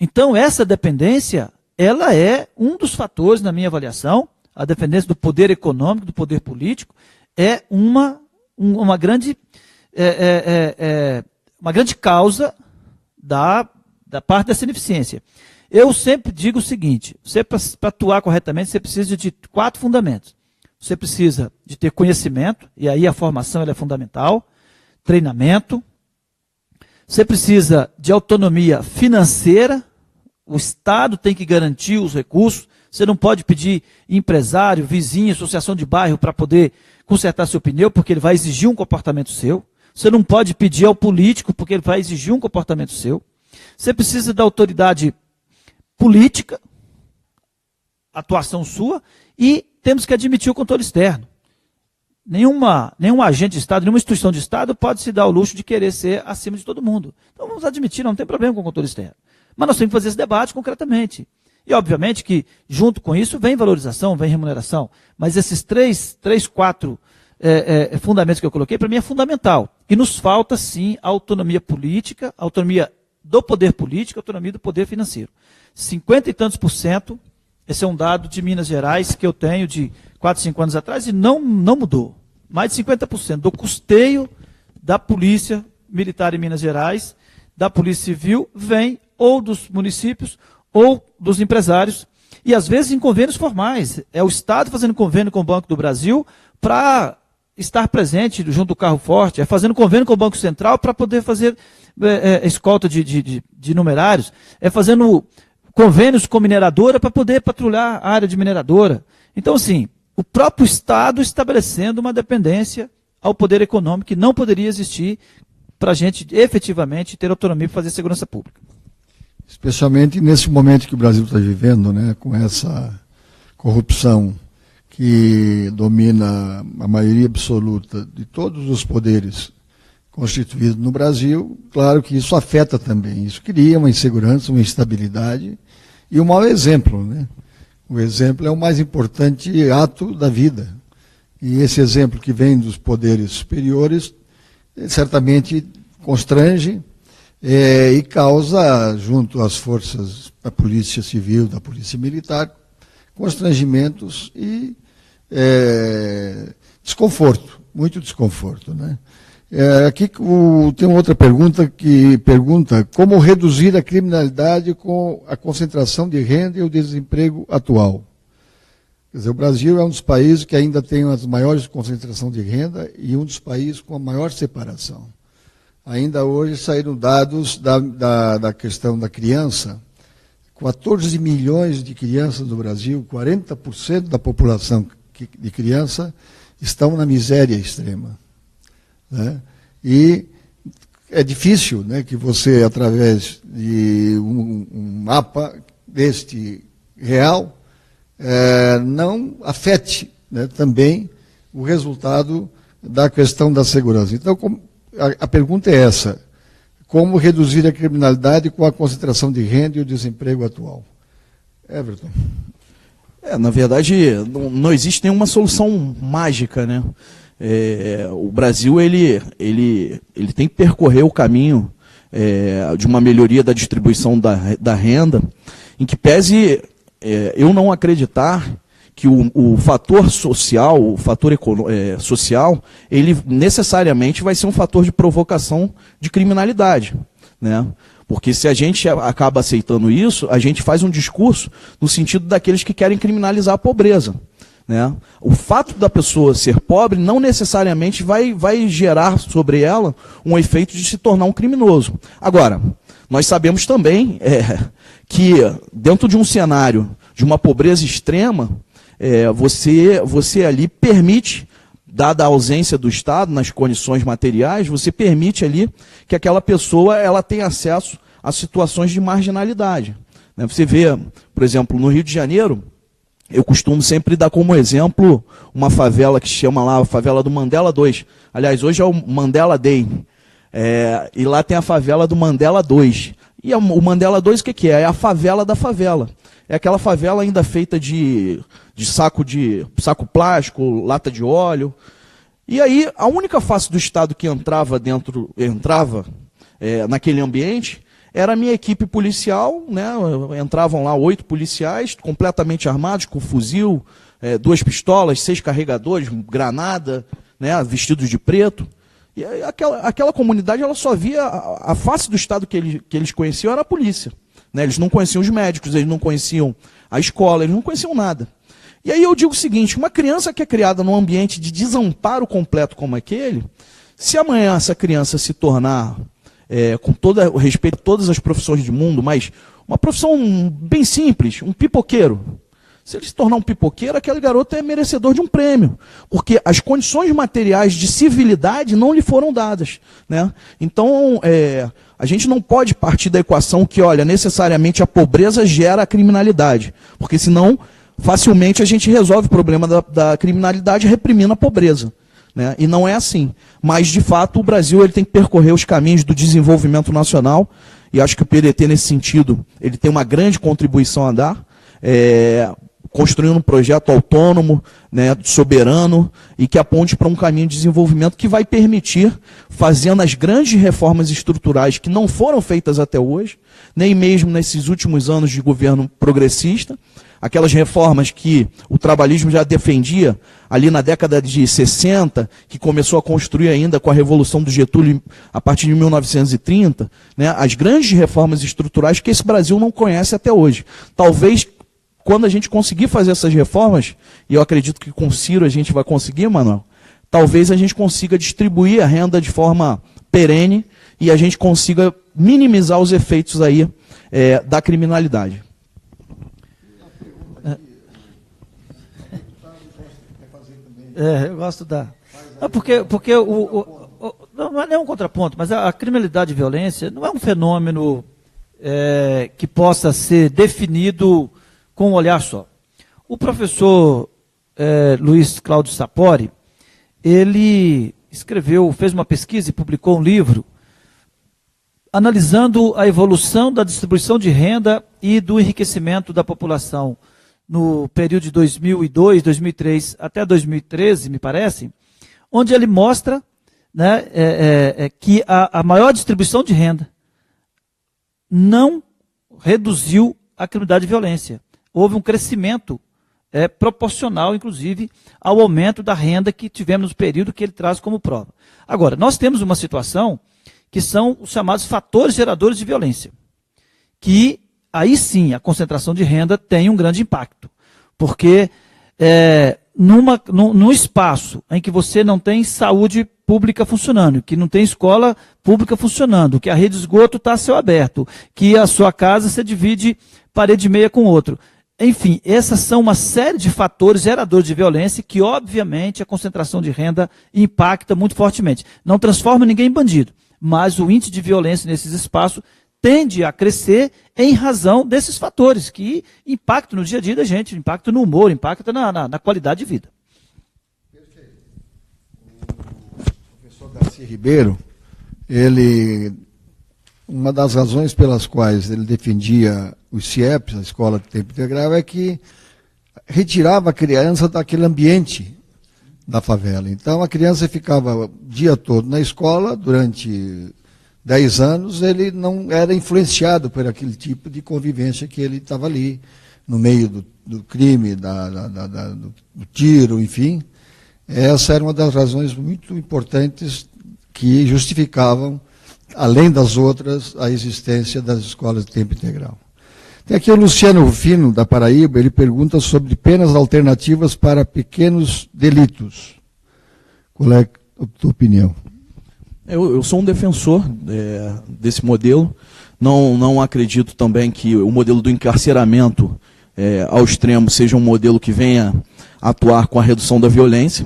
Então, essa dependência, ela é um dos fatores, na minha avaliação, a dependência do poder econômico, do poder político, é uma grande causa da parte dessa ineficiência. Eu sempre digo o seguinte, para atuar corretamente, você precisa de 4 fundamentos. Você precisa de ter conhecimento, e aí a formação ela é fundamental, treinamento. Você precisa de autonomia financeira, o Estado tem que garantir os recursos, você não pode pedir empresário, vizinho, associação de bairro para poder consertar seu pneu, porque ele vai exigir um comportamento seu. Você não pode pedir ao político, porque ele vai exigir um comportamento seu. Você precisa da autoridade política, atuação sua, e temos que admitir o controle externo. Nenhum agente de Estado, nenhuma instituição de Estado pode se dar o luxo de querer ser acima de todo mundo. Então vamos admitir, não tem problema com o controle externo. Mas nós temos que fazer esse debate concretamente. E obviamente que junto com isso vem valorização, vem remuneração. Mas esses 4 fundamentos que eu coloquei, para mim é fundamental. E nos falta sim a autonomia política, a autonomia do poder político, a autonomia do poder financeiro. 50 e tantos %, esse é um dado de Minas Gerais que eu tenho de 4, 5 anos atrás e não mudou. Mais de 50% do custeio da Polícia Militar em Minas Gerais, da Polícia Civil, vem ou dos municípios ou dos empresários, e às vezes em convênios formais. É o Estado fazendo convênio com o Banco do Brasil para estar presente junto do carro forte, é fazendo convênio com o Banco Central para poder fazer escolta de numerários, é fazendo convênios com mineradora para poder patrulhar a área de mineradora. Então, assim, o próprio Estado estabelecendo uma dependência ao poder econômico que não poderia existir para a gente efetivamente ter autonomia para fazer segurança pública. Especialmente nesse momento que o Brasil está vivendo, né, com essa corrupção que domina a maioria absoluta de todos os poderes constituídos no Brasil, claro que isso afeta também. Isso cria uma insegurança, uma instabilidade e um mau exemplo, né? O exemplo é o mais importante ato da vida. E esse exemplo que vem dos poderes superiores certamente constrange e causa, junto às forças da Polícia Civil, da Polícia Militar, constrangimentos e desconforto, muito desconforto, né? Aqui tem uma outra pergunta que pergunta como reduzir a criminalidade com a concentração de renda e o desemprego atual. Quer dizer, o Brasil é um dos países que ainda tem as maiores concentração de renda e um dos países com a maior separação. Ainda hoje saíram dados da questão da criança. 14 milhões de crianças no Brasil, 40% da população de criança estão na miséria extrema. Né? E é difícil, né, que você, através de um mapa deste real, não afete, né, também o resultado da questão da segurança. Então, a pergunta é essa: como reduzir a criminalidade com a concentração de renda e o desemprego atual? Everton. Na verdade, não existe nenhuma solução mágica, né? O Brasil ele tem que percorrer o caminho de uma melhoria da distribuição da renda, em que pese eu não acreditar que o fator social, o fator social, ele necessariamente vai ser um fator de provocação de criminalidade, né? Porque se a gente acaba aceitando isso, a gente faz um discurso no sentido daqueles que querem criminalizar a pobreza, né? O fato da pessoa ser pobre não necessariamente vai gerar sobre ela um efeito de se tornar um criminoso. Agora, nós sabemos também que dentro de um cenário de uma pobreza extrema, você ali permite, dada a ausência do Estado nas condições materiais, você permite ali que aquela pessoa ela tenha acesso a situações de marginalidade. Né? Você vê, por exemplo, no Rio de Janeiro, eu costumo sempre dar como exemplo uma favela que se chama lá a favela do Mandela 2. Aliás, hoje é o Mandela Day. E lá tem a favela do Mandela 2. E o Mandela 2 o que é? É a favela da favela. É aquela favela ainda feita de saco plástico, lata de óleo. E aí, a única face do Estado que entrava naquele ambiente era a minha equipe policial, né? Entravam lá 8 policiais, completamente armados, com fuzil, 2 pistolas, 6 carregadores, granada, né? Vestidos de preto. E aquela comunidade ela só via a face do Estado que eles conheciam era a polícia. Né? Eles não conheciam os médicos, eles não conheciam a escola, eles não conheciam nada. E aí eu digo o seguinte, uma criança que é criada num ambiente de desamparo completo como aquele, se amanhã essa criança se tornar, com todo o respeito a todas as profissões do mundo, mas uma profissão bem simples, um pipoqueiro, se ele se tornar um pipoqueiro, aquele garoto é merecedor de um prêmio, porque as condições materiais de civilidade não lhe foram dadas. Né? Então, a gente não pode partir da equação que, olha, necessariamente a pobreza gera a criminalidade, porque senão, facilmente a gente resolve o problema da criminalidade reprimindo a pobreza. Né? E não é assim. Mas, de fato, o Brasil ele tem que percorrer os caminhos do desenvolvimento nacional, e acho que o PDT, nesse sentido, ele tem uma grande contribuição a dar, construindo um projeto autônomo, né, soberano, e que aponte para um caminho de desenvolvimento que vai permitir, fazendo as grandes reformas estruturais que não foram feitas até hoje, nem mesmo nesses últimos anos de governo progressista, aquelas reformas que o trabalhismo já defendia ali na década de 60, que começou a construir ainda com a Revolução do Getúlio a partir de 1930, né, as grandes reformas estruturais que esse Brasil não conhece até hoje. Talvez, quando a gente conseguir fazer essas reformas, e eu acredito que com o Ciro a gente vai conseguir, Manuel, talvez a gente consiga distribuir a renda de forma perene e a gente consiga minimizar os efeitos aí da criminalidade. Eu gosto da... Porque não é um contraponto, mas a criminalidade e violência não é um fenômeno que possa ser definido com um olhar só. O professor Luiz Cláudio Sapori, ele fez uma pesquisa e publicou um livro analisando a evolução da distribuição de renda e do enriquecimento da população no período de 2002, 2003 até 2013, me parece, onde ele mostra, né, que a maior distribuição de renda não reduziu a criminalidade e violência. Houve um crescimento proporcional, inclusive, ao aumento da renda que tivemos no período que ele traz como prova. Agora, nós temos uma situação que são os chamados fatores geradores de violência, que aí sim a concentração de renda tem um grande impacto, porque num espaço em que você não tem saúde pública funcionando, que não tem escola pública funcionando, que a rede de esgoto está a céu aberto, que a sua casa você divide parede e meia com outro. Enfim, essas são uma série de fatores geradores de violência que, obviamente, a concentração de renda impacta muito fortemente. Não transforma ninguém em bandido, mas o índice de violência nesses espaços tende a crescer em razão desses fatores que impactam no dia a dia da gente, impactam no humor, impactam na qualidade de vida. Perfeito. O professor Darcy Ribeiro, uma das razões pelas quais ele defendia os CIEPs, a Escola de Tempo Integral, é que retirava a criança daquele ambiente da favela. Então a criança ficava o dia todo na escola, durante 10 anos, ele não era influenciado por aquele tipo de convivência que ele estava ali, no meio do crime, do tiro, enfim. Essa era uma das razões muito importantes que justificavam, além das outras, a existência das escolas de tempo integral. Tem aqui o Luciano Rufino, da Paraíba, ele pergunta sobre penas alternativas para pequenos delitos. Qual é a tua opinião? Eu sou um defensor desse modelo. Não acredito também que o modelo do encarceramento ao extremo seja um modelo que venha atuar com a redução da violência.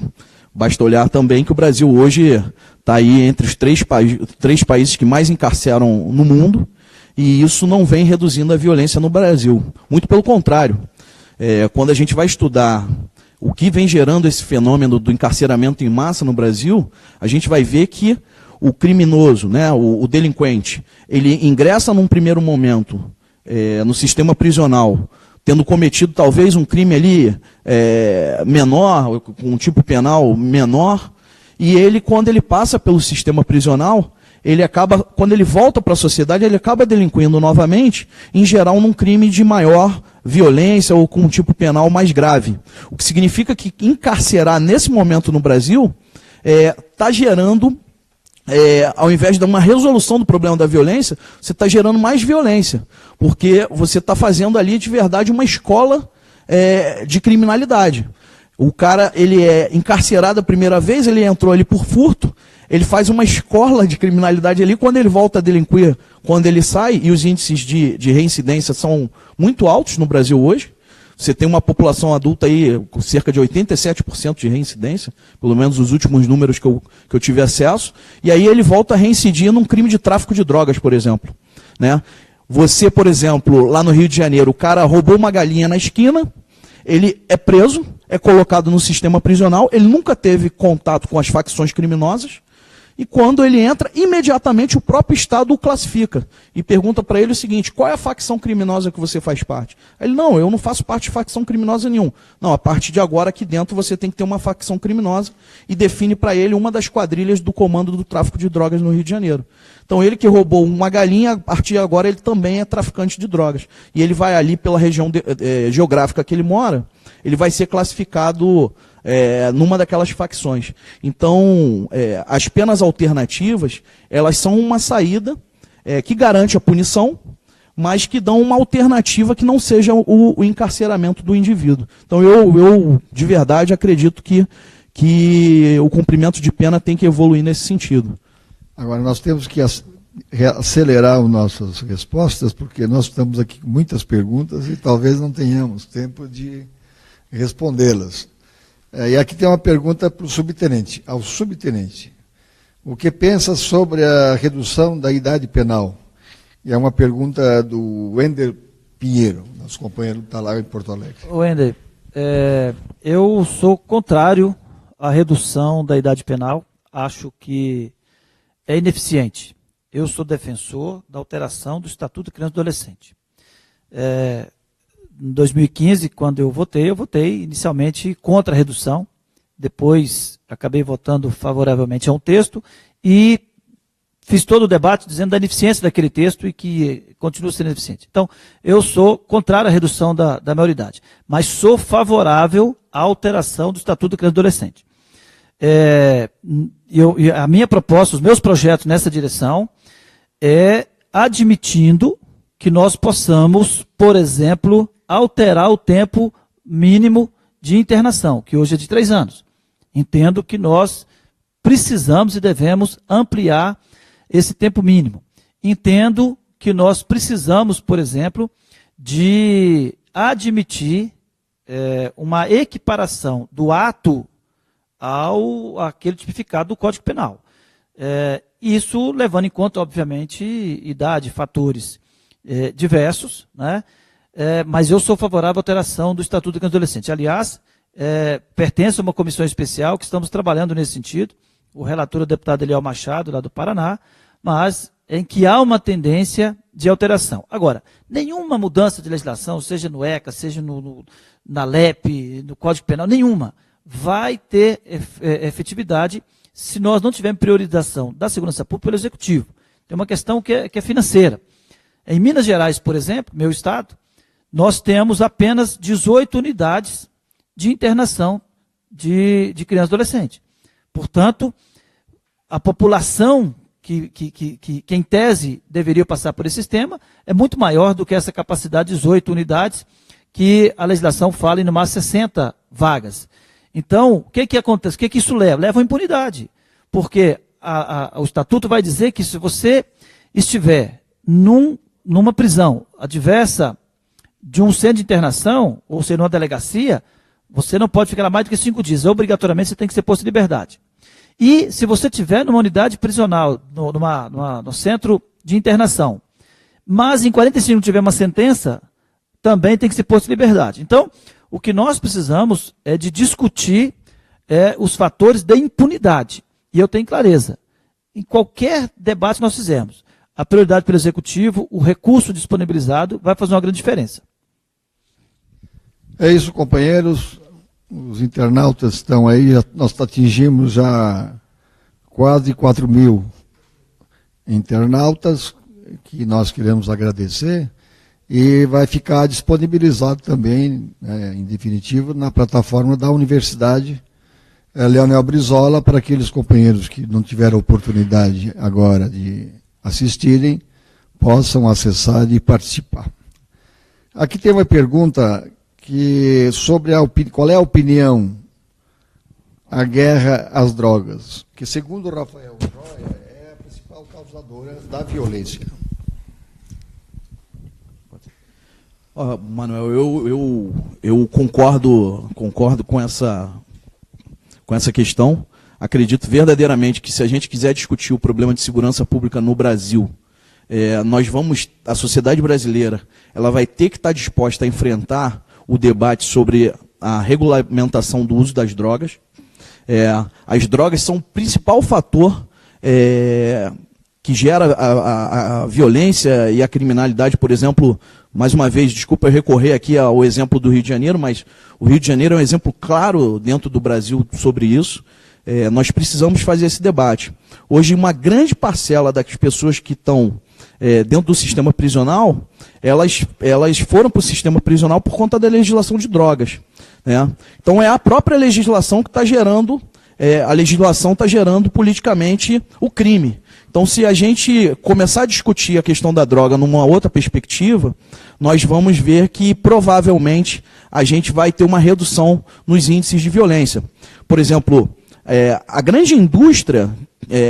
Basta olhar também que o Brasil hoje está aí entre os três países que mais encarceram no mundo, e isso não vem reduzindo a violência no Brasil. Muito pelo contrário. Quando a gente vai estudar o que vem gerando esse fenômeno do encarceramento em massa no Brasil, a gente vai ver que o criminoso, né, o delinquente, ele ingressa num primeiro momento no sistema prisional, tendo cometido talvez um crime ali menor, com um tipo penal menor, e ele, quando ele passa pelo sistema prisional, ele acaba, quando ele volta para a sociedade, ele acaba delinquindo novamente, em geral num crime de maior violência ou com um tipo penal mais grave. O que significa que encarcerar nesse momento no Brasil está gerando, ao invés de uma resolução do problema da violência, você está gerando mais violência, porque você está fazendo ali de verdade uma escola de criminalidade. O cara, ele é encarcerado a primeira vez, ele entrou ali por furto, ele faz uma escola de criminalidade ali, quando ele volta a delinquir, quando ele sai, e os índices de reincidência são muito altos no Brasil hoje. Você tem uma população adulta aí com cerca de 87% de reincidência, pelo menos os últimos números que eu tive acesso, e aí ele volta a reincidir num crime de tráfico de drogas, por exemplo. Né? Você, por exemplo, lá no Rio de Janeiro, o cara roubou uma galinha na esquina, ele é preso, é colocado no sistema prisional, ele nunca teve contato com as facções criminosas, e quando ele entra, imediatamente o próprio Estado o classifica e pergunta para ele o seguinte: qual é a facção criminosa que você faz parte? Ele: não, eu não faço parte de facção criminosa nenhuma. Não, a partir de agora aqui dentro você tem que ter uma facção criminosa, e define para ele uma das quadrilhas do comando do tráfico de drogas no Rio de Janeiro. Então ele que roubou uma galinha, a partir de agora ele também é traficante de drogas. E ele vai ali pela região geográfica que ele mora, ele vai ser classificado numa daquelas facções. Então, as penas alternativas, elas são uma saída que garante a punição, mas que dão uma alternativa que não seja o encarceramento do indivíduo. Então, eu de verdade acredito que o cumprimento de pena tem que evoluir nesse sentido. Agora, nós temos que acelerar as nossas respostas, porque nós estamos aqui com muitas perguntas e talvez não tenhamos tempo de respondê-las. E aqui tem uma pergunta para o subtenente. Ao subtenente, o que pensa sobre a redução da idade penal? E é uma pergunta do Wender Pinheiro, nosso companheiro que está lá em Porto Alegre. Wender, eu sou contrário à redução da idade penal. Acho que é ineficiente. Eu sou defensor da alteração do Estatuto de Criança e Adolescente. Em 2015, quando eu votei inicialmente contra a redução, depois acabei votando favoravelmente a um texto e fiz todo o debate dizendo da ineficiência daquele texto e que continua sendo ineficiente. Então, eu sou contrário à redução da maioridade, mas sou favorável à alteração do Estatuto de Criança e Adolescente. A minha proposta, os meus projetos nessa direção, admitindo que nós possamos, por exemplo, alterar o tempo mínimo de internação, que hoje é de 3 anos. Entendo que nós precisamos e devemos ampliar esse tempo mínimo. Entendo que nós precisamos, por exemplo, de admitir uma equiparação do ato àquele tipificado do Código Penal. Isso levando em conta, obviamente, idade, fatores diversos, né? Mas eu sou favorável à alteração do Estatuto de Criança e Adolescente. Aliás, pertence a uma comissão especial que estamos trabalhando nesse sentido. O relator é o deputado Eliel Machado, lá do Paraná, mas em que há uma tendência de alteração. Agora, nenhuma mudança de legislação, seja no ECA, seja na LEP, no Código Penal, nenhuma, vai ter efetividade se nós não tivermos priorização da segurança pública pelo Executivo. Tem uma questão que é financeira. Em Minas Gerais, por exemplo, meu estado, nós temos apenas 18 unidades de internação de criança e adolescente. Portanto, a população que em tese deveria passar por esse sistema é muito maior do que essa capacidade de 18 unidades que a legislação fala em no máximo 60 vagas. Então, o que acontece? O que isso leva? Leva à impunidade. Porque o estatuto vai dizer que se você estiver numa prisão adversa de um centro de internação, ou seja, numa delegacia, você não pode ficar lá mais do que 5 dias. Obrigatoriamente você tem que ser posto em liberdade. E se você estiver numa unidade prisional, no centro de internação, mas em 45 tiver uma sentença, também tem que ser posto em liberdade. Então, o que nós precisamos é de discutir os fatores da impunidade. E eu tenho clareza. Em qualquer debate que nós fizermos, a prioridade pelo Executivo, o recurso disponibilizado, vai fazer uma grande diferença. É isso, companheiros. Os internautas estão aí, nós atingimos já quase 4.000 internautas, que nós queremos agradecer, e vai ficar disponibilizado também, em definitivo, na plataforma da Universidade Leonel Brizola, para aqueles companheiros que não tiveram oportunidade agora de assistirem, possam acessar e participar. Aqui tem uma pergunta sobre qual é a opinião a guerra às drogas, que segundo o Rafael Joia é a principal causadora da violência. Manuel, eu concordo com essa questão. Acredito verdadeiramente que se a gente quiser discutir o problema de segurança pública no Brasil, a sociedade brasileira, ela vai ter que estar disposta a enfrentar o debate sobre a regulamentação do uso das drogas. As drogas são o principal fator que gera a violência e a criminalidade. Por exemplo, mais uma vez, desculpa eu recorrer aqui ao exemplo do Rio de Janeiro, mas o Rio de Janeiro é um exemplo claro dentro do Brasil sobre isso. Nós precisamos fazer esse debate. Hoje, uma grande parcela das pessoas que estão dentro do sistema prisional, elas foram para o sistema prisional por conta da legislação de drogas. Né? Então é a própria legislação que está gerando, politicamente o crime. Então, se a gente começar a discutir a questão da droga numa outra perspectiva, nós vamos ver que provavelmente a gente vai ter uma redução nos índices de violência. Por exemplo, a grande indústria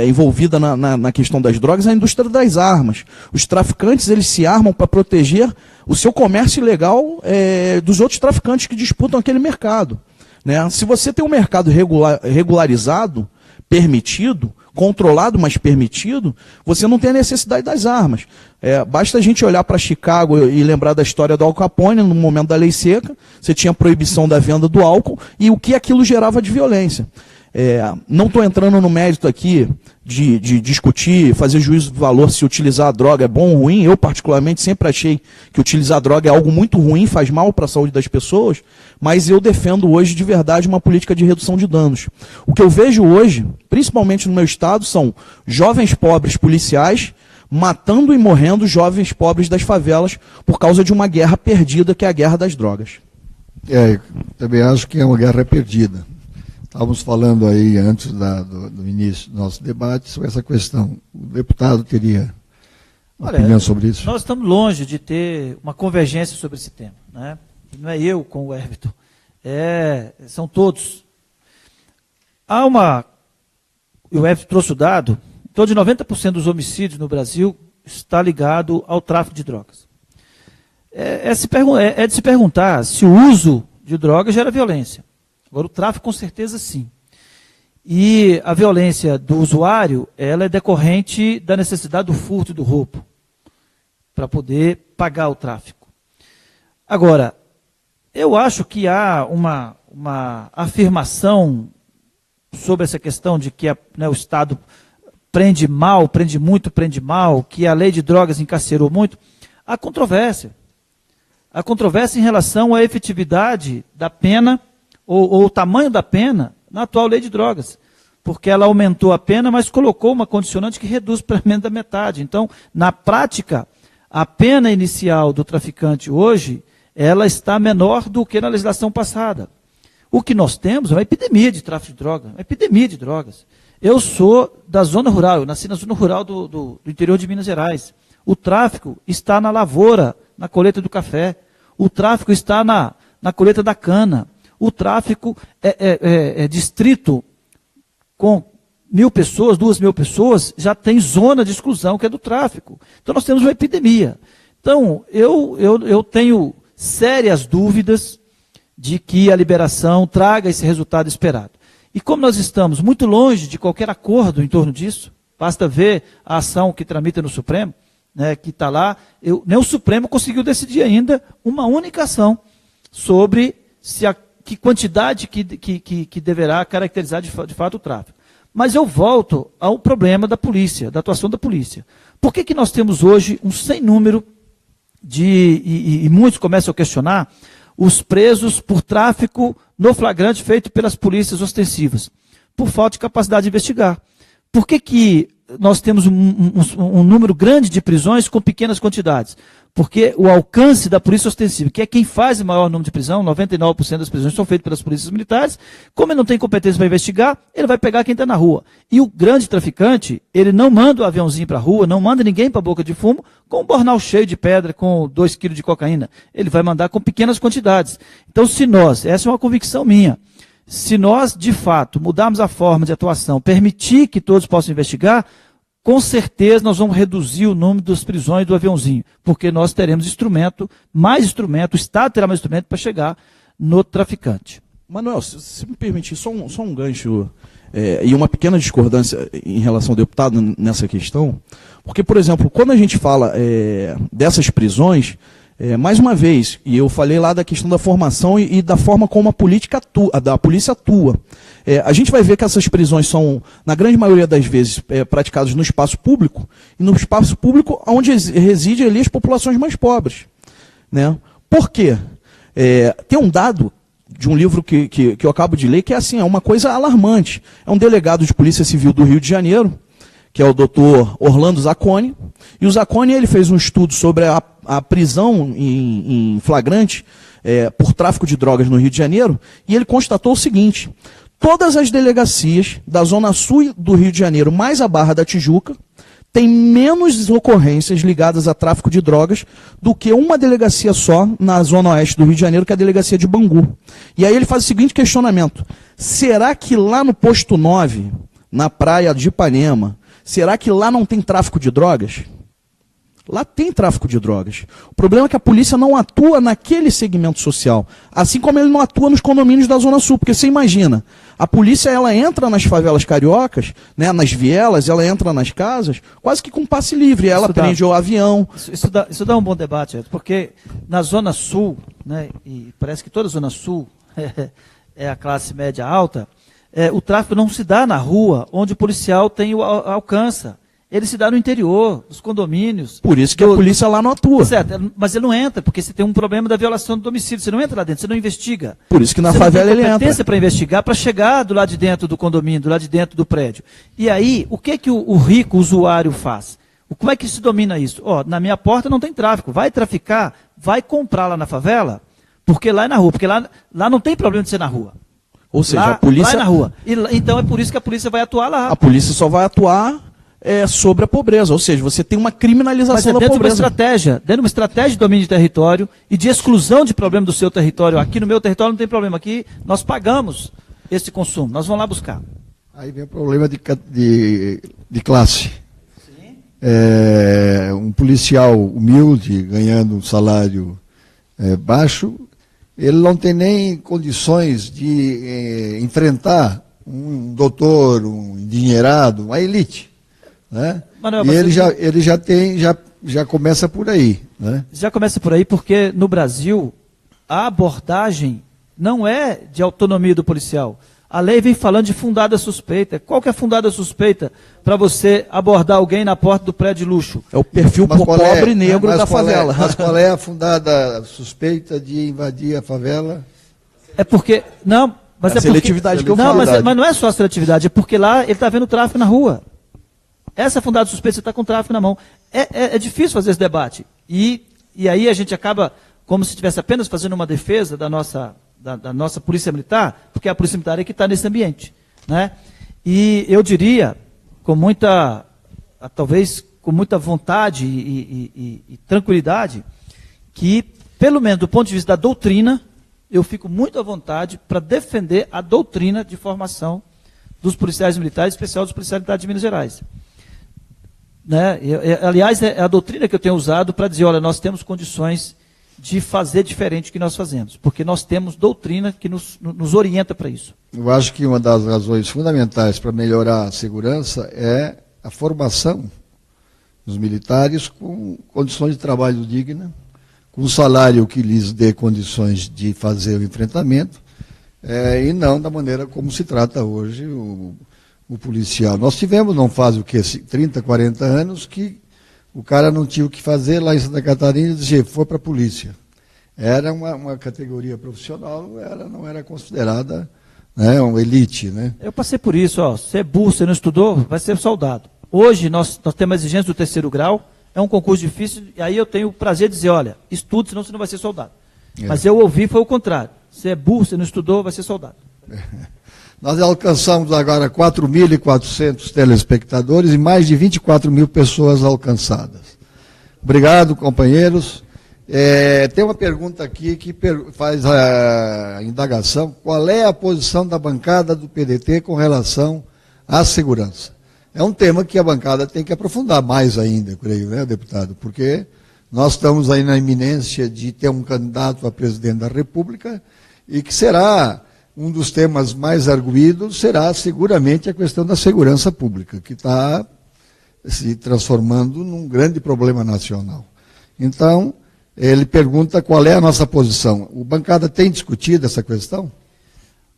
envolvida na questão das drogas é a indústria das armas. Os traficantes, eles se armam para proteger o seu comércio ilegal dos outros traficantes que disputam aquele mercado. Né? Se você tem um mercado regularizado, permitido, controlado, mas permitido, você não tem a necessidade das armas. Basta a gente olhar para Chicago e lembrar da história do Al Capone, no momento da lei seca, você tinha proibição da venda do álcool e o que aquilo gerava de violência. Não estou entrando no mérito aqui de discutir, fazer juízo de valor se utilizar a droga é bom ou ruim. Eu, particularmente, sempre achei que utilizar a droga é algo muito ruim, faz mal para a saúde das pessoas, mas eu defendo hoje de verdade uma política de redução de danos. O que eu vejo hoje, principalmente no meu estado, são jovens pobres policiais matando e morrendo jovens pobres das favelas por causa de uma guerra perdida, que é a guerra das drogas. Também acho que é uma guerra perdida. Estávamos falando aí antes do início do nosso debate sobre essa questão. O deputado teria uma opinião sobre isso? Nós estamos longe de ter uma convergência sobre esse tema. Né? Não é eu com o Everton, são todos. O Everton trouxe o dado, em torno de 90% dos homicídios no Brasil está ligado ao tráfico de drogas. É de se perguntar se o uso de drogas gera violência. Agora, o tráfico, com certeza, sim. E a violência do usuário, ela é decorrente da necessidade do furto e do roubo, para poder pagar o tráfico. Agora, eu acho que há uma afirmação sobre essa questão de que o Estado prende mal, prende muito, prende mal, que a lei de drogas encarcerou muito. Há controvérsia. Há controvérsia em relação à efetividade da pena, ou o tamanho da pena na atual lei de drogas, porque ela aumentou a pena, mas colocou uma condicionante que reduz pelo menos da metade. Então, na prática, a pena inicial do traficante hoje, ela está menor do que na legislação passada. O que nós temos é uma epidemia de tráfico de drogas, uma epidemia de drogas. Eu sou da zona rural, eu nasci na zona rural do interior de Minas Gerais. O tráfico está na lavoura, na colheita do café. O tráfico está na colheita da cana. O tráfico é distrito com 1.000 pessoas, 2.000 pessoas, já tem zona de exclusão, que é do tráfico. Então nós temos uma epidemia. Então, eu tenho sérias dúvidas de que a liberação traga esse resultado esperado. E como nós estamos muito longe de qualquer acordo em torno disso, basta ver a ação que tramita no Supremo, né, que está lá, nem o Supremo conseguiu decidir ainda uma única ação sobre que quantidade que deverá caracterizar de fato o tráfico. Mas eu volto ao problema da polícia, da atuação da polícia. Por que nós temos hoje um sem número e muitos começam a questionar os presos por tráfico no flagrante feito pelas polícias ostensivas? Por falta de capacidade de investigar. Por que nós temos um número grande de prisões com pequenas quantidades? Porque o alcance da polícia ostensiva, que é quem faz o maior número de prisão, 99% das prisões são feitas pelas polícias militares, como ele não tem competência para investigar, ele vai pegar quem está na rua. E o grande traficante, ele não manda o aviãozinho para a rua, não manda ninguém para a boca de fumo com um bornal cheio de pedra, com 2 quilos de cocaína. Ele vai mandar com pequenas quantidades. Então, essa é uma convicção minha, se nós, de fato, mudarmos a forma de atuação, permitir que todos possam investigar, com certeza nós vamos reduzir o número das prisões do aviãozinho, porque nós teremos mais instrumento, o Estado terá mais instrumento para chegar no traficante. Manuel, se me permitir, só um gancho e uma pequena discordância em relação ao deputado nessa questão, porque, por exemplo, quando a gente fala dessas prisões, mais uma vez, e eu falei lá da questão da formação e da forma como a polícia atua. A gente vai ver que essas prisões são, na grande maioria das vezes, praticadas no espaço público, e no espaço público onde residem ali as populações mais pobres. Né? Por quê? Tem um dado de um livro que eu acabo de ler que é uma coisa alarmante. É um delegado de Polícia Civil do Rio de Janeiro, que é o doutor Orlando Zacconi, e o Zacconi ele fez um estudo sobre a prisão em flagrante por tráfico de drogas no Rio de Janeiro, e ele constatou o seguinte: todas as delegacias da Zona Sul do Rio de Janeiro, mais a Barra da Tijuca, têm menos ocorrências ligadas a tráfico de drogas do que uma delegacia só na Zona Oeste do Rio de Janeiro, que é a delegacia de Bangu. E aí ele faz o seguinte questionamento: será que lá no posto 9, na praia de Ipanema, será que lá não tem tráfico de drogas? Lá tem tráfico de drogas. O problema é que a polícia não atua naquele segmento social, assim como ele não atua nos condomínios da Zona Sul, porque você imagina, a polícia ela entra nas favelas cariocas, né, nas vielas, ela entra nas casas, quase que com passe livre, ela prende o avião. Isso dá um bom debate, porque na Zona Sul, né, e parece que toda a Zona Sul é a classe média alta, o tráfico não se dá na rua, onde o policial alcança. Ele se dá no interior, nos condomínios. Por isso que a polícia lá não atua. Certo, mas ele não entra, porque você tem um problema da violação do domicílio. Você não entra lá dentro, você não investiga. Por isso que na favela ele entra. Você não tem competência para investigar, para chegar do lado de dentro do condomínio, do lado de dentro do prédio. E aí, o que o rico usuário faz? Como é que se domina isso? Na minha porta não tem tráfico. Vai traficar, vai comprar lá na favela, porque lá é na rua. Porque lá não tem problema de ser na rua. Ou seja, a polícia... Lá é na rua. Então é por isso que a polícia vai atuar lá. A polícia só vai atuar sobre a pobreza, ou seja, você tem uma criminalização da pobreza. Dentro de uma estratégia de domínio de território e de exclusão de problema do seu território. Aqui no meu território não tem problema, aqui nós pagamos esse consumo, nós vamos lá buscar. Aí vem o problema de classe. Sim. Um policial humilde, ganhando um salário baixo, ele não tem nem condições de enfrentar um doutor, um endinheirado, uma elite. Né? Manuel, e ele já começa por aí. Né? Já começa por aí porque no Brasil a abordagem não é de autonomia do policial. A lei vem falando de fundada suspeita. Qual que é a fundada suspeita para você abordar alguém na porta do prédio de luxo? É o perfil pobre e negro da favela. Mas qual é a fundada suspeita de invadir a favela? É porque... Não, mas a seletividade que eu falo. Mas não é só a seletividade, é porque lá ele está vendo tráfico na rua. Essa fundada suspeita, você está com tráfico na mão. É difícil fazer esse debate. E aí a gente acaba como se estivesse apenas fazendo uma defesa da nossa polícia militar, porque a polícia militar é que está nesse ambiente. Né? E eu diria, talvez com muita vontade e tranquilidade, que, pelo menos do ponto de vista da doutrina, eu fico muito à vontade para defender a doutrina de formação dos policiais militares, em especial dos policiais militares de Minas Gerais. Né? Aliás, é a doutrina que eu tenho usado para dizer, olha, nós temos condições de fazer diferente do que nós fazemos, porque nós temos doutrina que nos orienta para isso. Eu acho que uma das razões fundamentais para melhorar a segurança é a formação dos militares com condições de trabalho dignas, com um salário que lhes dê condições de fazer o enfrentamento, e não da maneira como se trata hoje o policial. Nós tivemos, não faz o que, 30, 40 anos, que o cara não tinha o que fazer lá em Santa Catarina e dizia, foi para a polícia. Era uma categoria profissional, não era considerada, né, uma elite. Né? Eu passei por isso, você é burro, você não estudou, vai ser soldado. Hoje nós temos a exigência do 3º grau, é um concurso difícil, e aí eu tenho o prazer de dizer, olha, estude, senão você não vai ser soldado. Mas eu ouvi, foi o contrário. Você é burro, você não estudou, vai ser soldado. Nós alcançamos agora 4.400 telespectadores e mais de 24 mil pessoas alcançadas. Obrigado, companheiros. Tem uma pergunta aqui que faz a indagação. Qual é a posição da bancada do PDT com relação à segurança? É um tema que a bancada tem que aprofundar mais ainda, eu creio, né, deputado? Porque nós estamos aí na iminência de ter um candidato a presidente da República e que será um dos temas mais arguidos, será seguramente a questão da segurança pública, que está se transformando num grande problema nacional. Então, ele pergunta qual é a nossa posição. O bancada tem discutido essa questão?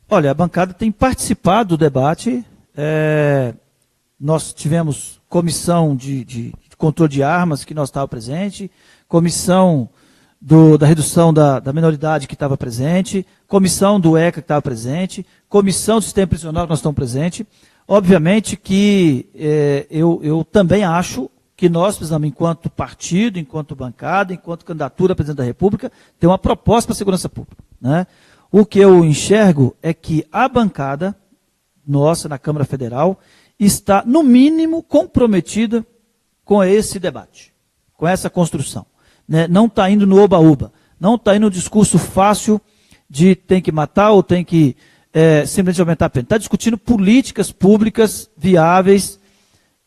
Olha, a bancada tem participado do debate. Nós tivemos comissão de controle de armas, que nós estávamos presente, comissão da redução da minoridade que estava presente, comissão do ECA que estava presente, comissão do sistema prisional que nós estamos presentes. Obviamente que eu também acho que nós precisamos, enquanto partido, enquanto bancada, enquanto candidatura a presidente da República, ter uma proposta para a segurança pública. Né? O que eu enxergo é que a bancada nossa na Câmara Federal está, no mínimo, comprometida com esse debate, com essa construção. Né? Não está indo no oba-oba, não está indo no discurso fácil de tem que matar ou tem que simplesmente aumentar a pena. Está discutindo políticas públicas viáveis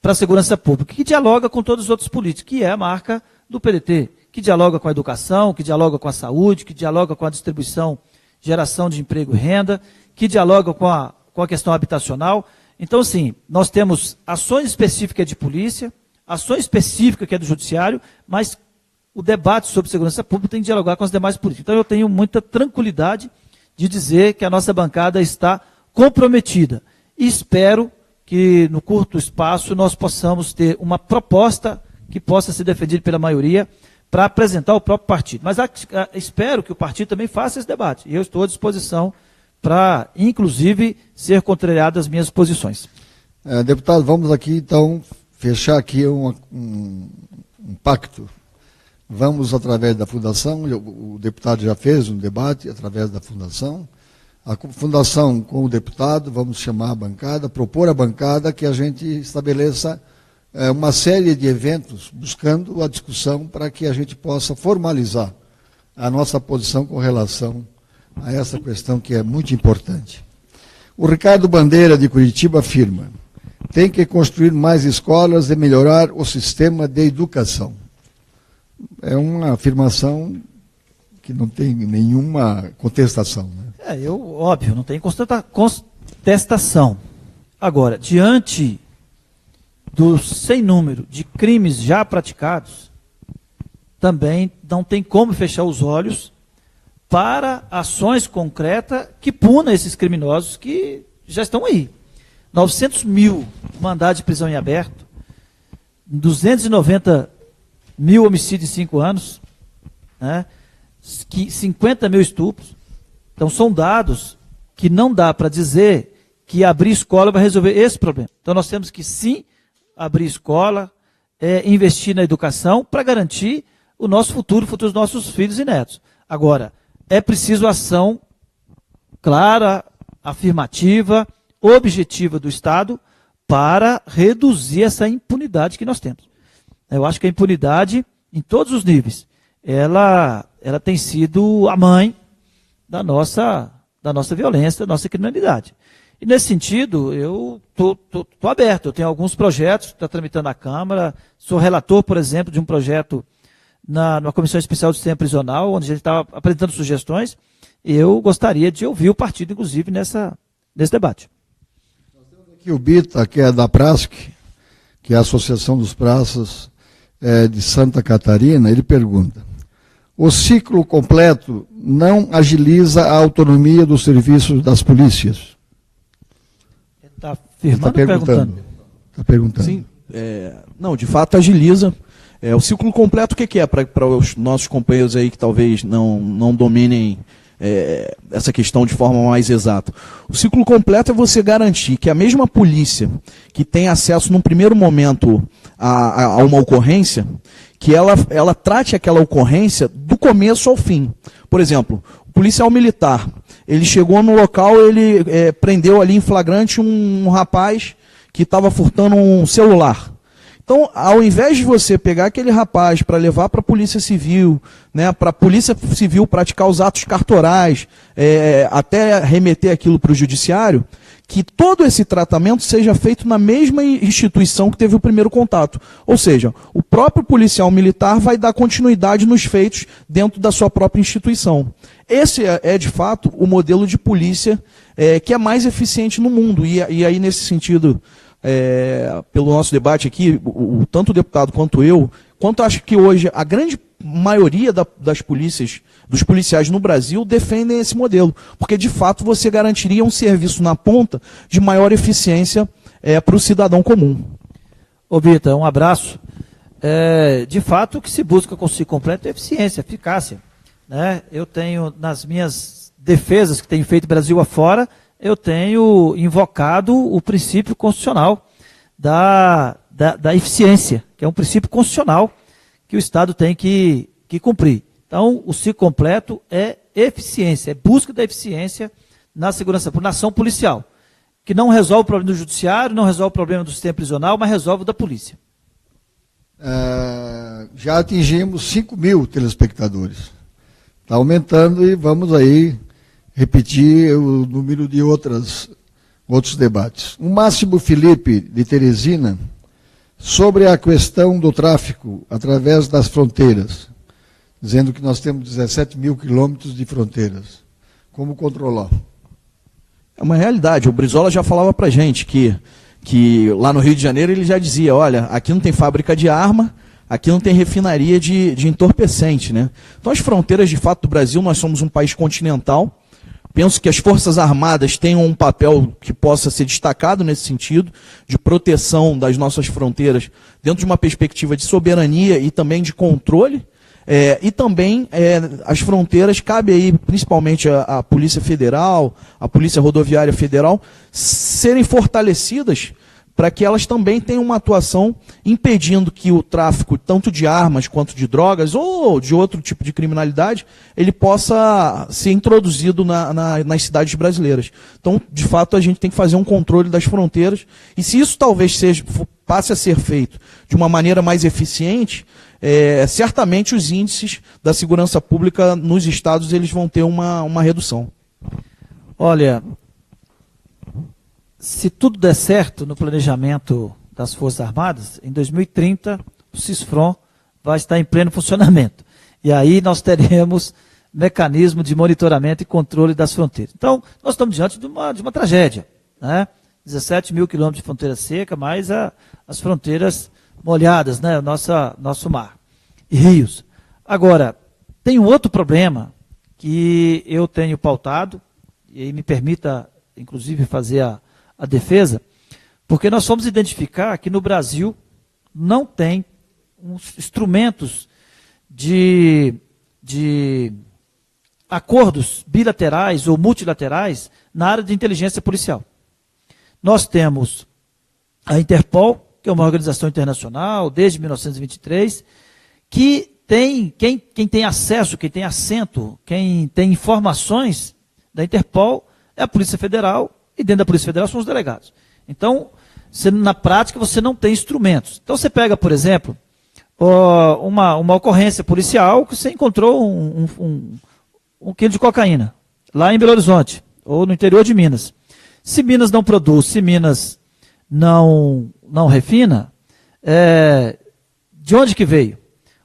para a segurança pública, que dialoga com todos os outros políticos, que é a marca do PDT, que dialoga com a educação, que dialoga com a saúde, que dialoga com a distribuição, geração de emprego e renda, que dialoga com a questão habitacional. Então, sim, nós temos ações específicas de polícia, ações específicas que é do judiciário, mas o debate sobre segurança pública tem que dialogar com as demais políticas. Então, eu tenho muita tranquilidade de dizer que a nossa bancada está comprometida. E espero que, no curto espaço, nós possamos ter uma proposta que possa ser defendida pela maioria para apresentar o próprio partido. Mas espero que o partido também faça esse debate. E eu estou à disposição para, inclusive, ser contrariado às minhas posições. Deputado, vamos aqui, então, fechar aqui um pacto. Vamos, através da Fundação, o deputado já fez um debate através da Fundação. A Fundação, com o deputado, vamos chamar a bancada, propor à bancada que a gente estabeleça uma série de eventos buscando a discussão para que a gente possa formalizar a nossa posição com relação a essa questão que é muito importante. O Ricardo Bandeira, de Curitiba, afirma: tem que construir mais escolas e melhorar o sistema de educação. É uma afirmação que não tem nenhuma contestação. Né? Óbvio, não tem contestação. Agora, diante do sem número de crimes já praticados, também não tem como fechar os olhos para ações concretas que punam esses criminosos que já estão aí. 900 mil mandados de prisão em aberto, 290 mil homicídios em 5 anos, né? 50 mil estupros. Então, são dados que não dá para dizer que abrir escola vai resolver esse problema. Então, nós temos que, sim, abrir escola, investir na educação para garantir o nosso futuro, o futuro dos nossos filhos e netos. Agora, é preciso ação clara, afirmativa, objetiva do Estado para reduzir essa impunidade que nós temos. Eu acho que a impunidade, em todos os níveis, ela tem sido a mãe da nossa violência, da nossa criminalidade. E nesse sentido, eu estou aberto, eu tenho alguns projetos que estão tramitando na Câmara, sou relator, por exemplo, de um projeto numa Comissão Especial de Sistema Prisional, onde a gente estava apresentando sugestões, e eu gostaria de ouvir o partido, inclusive, nesse debate. Nós temos aqui o Bita, que é da PRASC, que é a Associação dos Praças de Santa Catarina, ele pergunta: o ciclo completo não agiliza a autonomia dos serviços das polícias? Ele está afirmando ou perguntando? Está perguntando. Sim, não, de fato agiliza. O ciclo completo, o que é para os nossos companheiros aí que talvez não dominem essa questão de forma mais exata? O ciclo completo é você garantir que a mesma polícia que tem acesso num primeiro momento a uma ocorrência, que ela trate aquela ocorrência do começo ao fim. Por exemplo, o policial militar, ele chegou no local, ele prendeu ali em flagrante um rapaz que estava furtando um celular. Então, ao invés de você pegar aquele rapaz para levar para a Polícia Civil, né, para a Polícia Civil praticar os atos cartorais, até remeter aquilo para o Judiciário, que todo esse tratamento seja feito na mesma instituição que teve o primeiro contato. Ou seja, o próprio policial militar vai dar continuidade nos feitos dentro da sua própria instituição. Esse é de fato, o modelo de polícia que é mais eficiente no mundo. E aí, nesse sentido, pelo nosso debate aqui, tanto o deputado quanto eu, acho que hoje a grande maioria dos policiais no Brasil defendem esse modelo, porque de fato você garantiria um serviço na ponta de maior eficiência para o cidadão comum. Ô Bita, um abraço. De fato, o que se busca com o ciclo completo é eficiência, eficácia. Né? Eu tenho, nas minhas defesas que tenho feito Brasil afora, eu tenho invocado o princípio constitucional da eficiência, que é um princípio constitucional que o Estado tem que cumprir. Então, o ciclo completo é eficiência, é busca da eficiência na segurança pública, na ação policial, que não resolve o problema do judiciário, não resolve o problema do sistema prisional, mas resolve o da polícia. Já atingimos 5 mil telespectadores. Está aumentando e vamos aí repetir o número de outros debates. O Máximo Felipe, de Teresina, sobre a questão do tráfico através das fronteiras, dizendo que nós temos 17 mil quilômetros de fronteiras. Como controlar? É uma realidade. O Brizola já falava para a gente que lá no Rio de Janeiro ele já dizia, olha, aqui não tem fábrica de arma, aqui não tem refinaria de entorpecente, né? Então as fronteiras, de fato, do Brasil, nós somos um país continental. Penso que as Forças Armadas tenham um papel que possa ser destacado nesse sentido, de proteção das nossas fronteiras, dentro de uma perspectiva de soberania e também de controle. E também as fronteiras, cabe aí principalmente a Polícia Federal, a Polícia Rodoviária Federal, serem fortalecidas para que elas também tenham uma atuação impedindo que o tráfico, tanto de armas quanto de drogas, ou de outro tipo de criminalidade, ele possa ser introduzido nas cidades brasileiras. Então, de fato, a gente tem que fazer um controle das fronteiras, e se isso talvez passe a ser feito de uma maneira mais eficiente, certamente os índices da segurança pública nos estados eles vão ter uma redução. Olha, se tudo der certo no planejamento das Forças Armadas, em 2030 o CISFRON vai estar em pleno funcionamento. E aí nós teremos mecanismo de monitoramento e controle das fronteiras. Então, nós estamos diante de uma tragédia. Né? 17 mil quilômetros de fronteira seca, mais as fronteiras molhadas, né? Nosso mar e rios. Agora, tem um outro problema que eu tenho pautado, e aí me permita, inclusive, fazer a defesa, porque nós fomos identificar que no Brasil não tem instrumentos de acordos bilaterais ou multilaterais na área de inteligência policial. Nós temos a Interpol, que é uma organização internacional desde 1923, que tem quem tem acesso, quem tem assento, quem tem informações da Interpol é a Polícia Federal e dentro da Polícia Federal são os delegados. Então, na prática, você não tem instrumentos. Então, você pega, por exemplo, uma ocorrência policial que você encontrou um quilo de cocaína, lá em Belo Horizonte, ou no interior de Minas. Se Minas não produz, se Minas não refina, de onde que veio?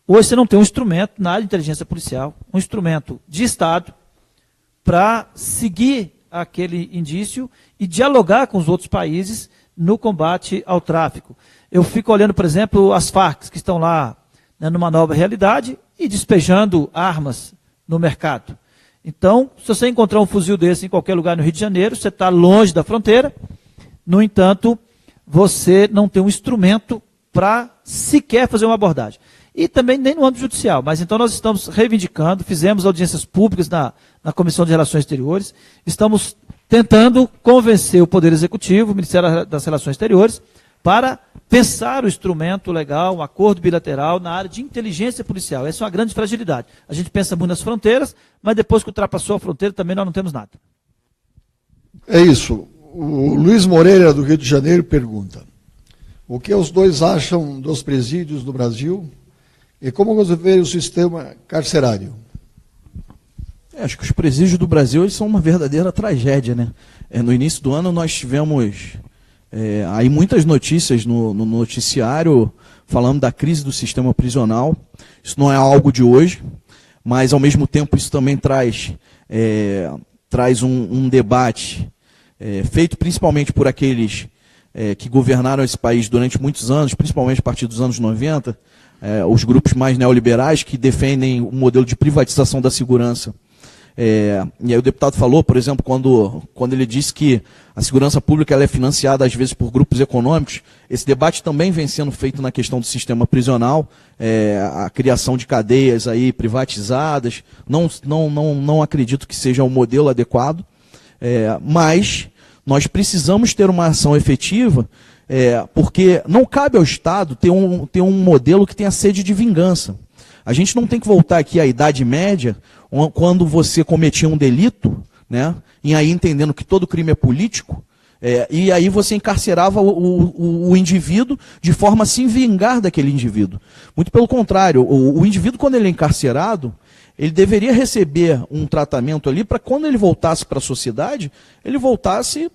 Hoje você não tem um instrumento na área de inteligência policial, um instrumento de Estado para seguir aquele indício e dialogar com os outros países no combate ao tráfico. Eu fico olhando, por exemplo, as Farc, que estão lá, né, numa nova realidade e despejando armas no mercado. Então, se você encontrar um fuzil desse em qualquer lugar no Rio de Janeiro, você está longe da fronteira, no entanto, você não tem um instrumento para sequer fazer uma abordagem. E também nem no âmbito judicial, mas então nós estamos reivindicando, fizemos audiências públicas na Comissão de Relações Exteriores, estamos tentando convencer o Poder Executivo, o Ministério das Relações Exteriores, para pensar o instrumento legal, um acordo bilateral na área de inteligência policial. Essa é uma grande fragilidade. A gente pensa muito nas fronteiras, mas depois que ultrapassou a fronteira também nós não temos nada. É isso. O Luiz Moreira, do Rio de Janeiro, pergunta: o que os dois acham dos presídios no Brasil e como resolver o sistema carcerário? Acho que os presídios do Brasil eles são uma verdadeira tragédia, né? No início do ano nós tivemos aí muitas notícias no noticiário falando da crise do sistema prisional. Isso não é algo de hoje, mas ao mesmo tempo isso também traz um debate feito principalmente por aqueles que governaram esse país durante muitos anos, principalmente a partir dos anos 90, os grupos mais neoliberais que defendem o modelo de privatização da segurança. E aí o deputado falou, por exemplo, quando ele disse que a segurança pública ela é financiada às vezes por grupos econômicos. Esse debate também vem sendo feito na questão do sistema prisional, a criação de cadeias aí privatizadas. Não acredito que seja um modelo adequado, mas nós precisamos ter uma ação efetiva, porque não cabe ao Estado ter um modelo que tenha sede de vingança. A gente não tem que voltar aqui à Idade Média, quando você cometia um delito, né, e aí entendendo que todo crime é político, e aí você encarcerava o indivíduo de forma a se vingar daquele indivíduo. Muito pelo contrário, o indivíduo, quando ele é encarcerado, ele deveria receber um tratamento ali para quando ele voltasse para a sociedade, ele voltasse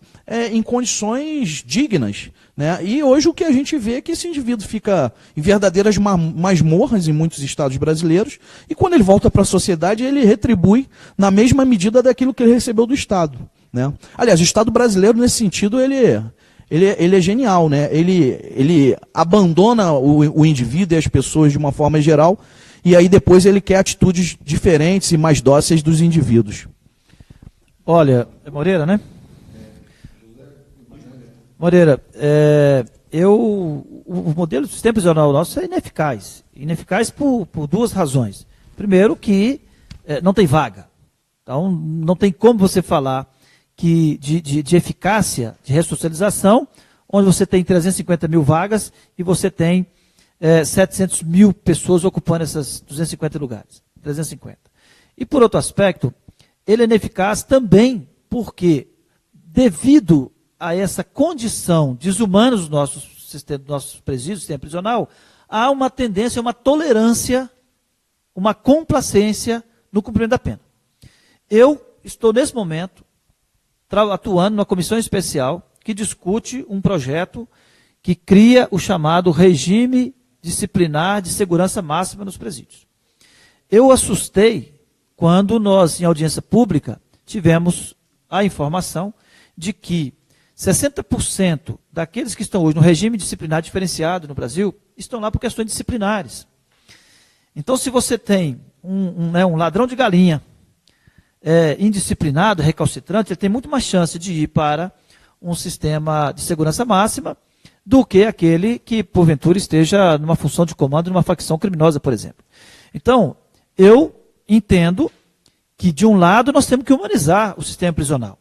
em condições dignas, né? E hoje o que a gente vê é que esse indivíduo fica em verdadeiras masmorras em muitos estados brasileiros, e quando ele volta para a sociedade, ele retribui na mesma medida daquilo que ele recebeu do Estado, né? Aliás, o Estado brasileiro, nesse sentido, ele é genial, né? Ele abandona o indivíduo e as pessoas de uma forma geral, e aí depois ele quer atitudes diferentes e mais dóceis dos indivíduos. Olha, Moreira, né? Moreira, o modelo do sistema prisional nosso é ineficaz. Ineficaz por duas razões. Primeiro, que não tem vaga. Então, não tem como você falar que de eficácia, de ressocialização, onde você tem 350 mil vagas e você tem 700 mil pessoas ocupando essas 250 lugares. 350. E, por outro aspecto, ele é ineficaz também porque, devido a essa condição desumana dos nossos presídios, sistema prisional, há uma tendência, uma tolerância, uma complacência no cumprimento da pena. Eu estou, nesse momento, atuando numa comissão especial que discute um projeto que cria o chamado regime disciplinar de segurança máxima nos presídios. Eu assustei quando nós, em audiência pública, tivemos a informação de que 60% daqueles que estão hoje no regime disciplinar diferenciado no Brasil estão lá por questões disciplinares. Então, se você tem um ladrão de galinha indisciplinado, recalcitrante, ele tem muito mais chance de ir para um sistema de segurança máxima do que aquele que, porventura, esteja numa função de comando numa facção criminosa, por exemplo. Então, eu entendo que, de um lado, nós temos que humanizar o sistema prisional.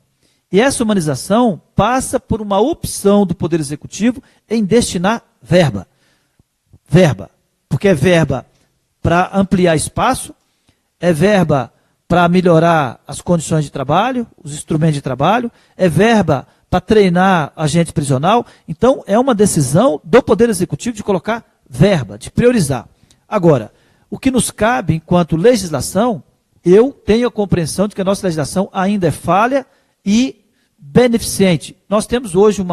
E essa humanização passa por uma opção do Poder Executivo em destinar verba. Verba. Porque é verba para ampliar espaço, é verba para melhorar as condições de trabalho, os instrumentos de trabalho, é verba para treinar agente prisional. Então, é uma decisão do Poder Executivo de colocar verba, de priorizar. Agora, o que nos cabe enquanto legislação, eu tenho a compreensão de que a nossa legislação ainda é falha e beneficente. Nós temos hoje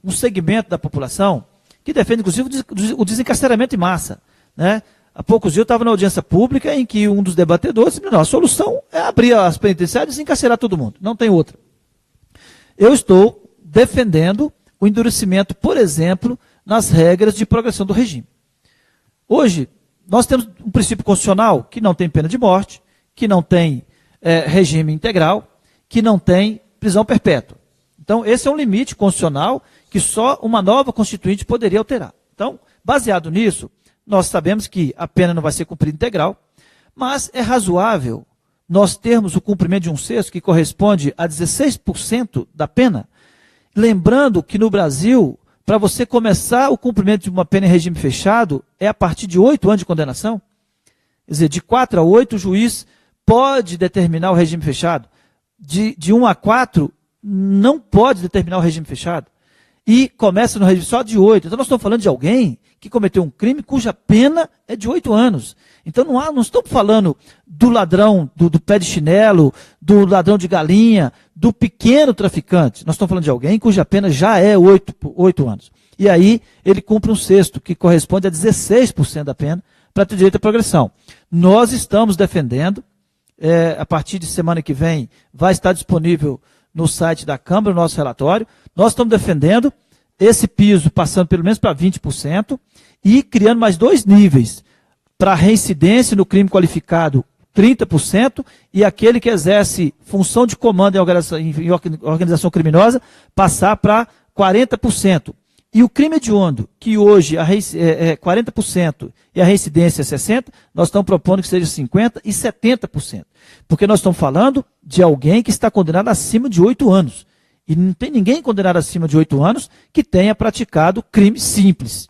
um segmento da população que defende, inclusive, o desencarceramento em massa, né? Há poucos dias eu estava na audiência pública em que um dos debatedores disse, não, a solução é abrir as penitenciárias e desencarcerar todo mundo, não tem outra. Eu estou defendendo o endurecimento, por exemplo, nas regras de progressão do regime. Hoje, nós temos um princípio constitucional que não tem pena de morte, que não tem regime integral, que não tem prisão perpétua. Então, esse é um limite constitucional que só uma nova Constituinte poderia alterar. Então, baseado nisso, nós sabemos que a pena não vai ser cumprida integral, mas é razoável nós termos o cumprimento de 1/6, que corresponde a 16% da pena. Lembrando que no Brasil, para você começar o cumprimento de uma pena em regime fechado, é a partir de 8 anos de condenação. Quer dizer, de 4 a 8, o juiz pode determinar o regime fechado. De 1 a 4, não pode determinar o regime fechado. E começa no regime só de 8. Então, nós estamos falando de alguém que cometeu um crime cuja pena é de 8 anos. Então, não estamos falando do ladrão do pé de chinelo, do ladrão de galinha, do pequeno traficante. Nós estamos falando de alguém cuja pena já é 8 anos. E aí, ele cumpre 1/6, que corresponde a 16% da pena, para ter direito à progressão. Nós estamos defendendo, a partir de semana que vem, vai estar disponível no site da Câmara o nosso relatório. Nós estamos defendendo esse piso passando pelo menos para 20% e criando mais 2 níveis para reincidência no crime qualificado, 30%, e aquele que exerce função de comando em organização criminosa passar para 40%. E o crime hediondo, que hoje é 40% e a reincidência é 60%, nós estamos propondo que seja 50% e 70%. Porque nós estamos falando de alguém que está condenado acima de 8 anos. E não tem ninguém condenado acima de 8 anos que tenha praticado crime simples.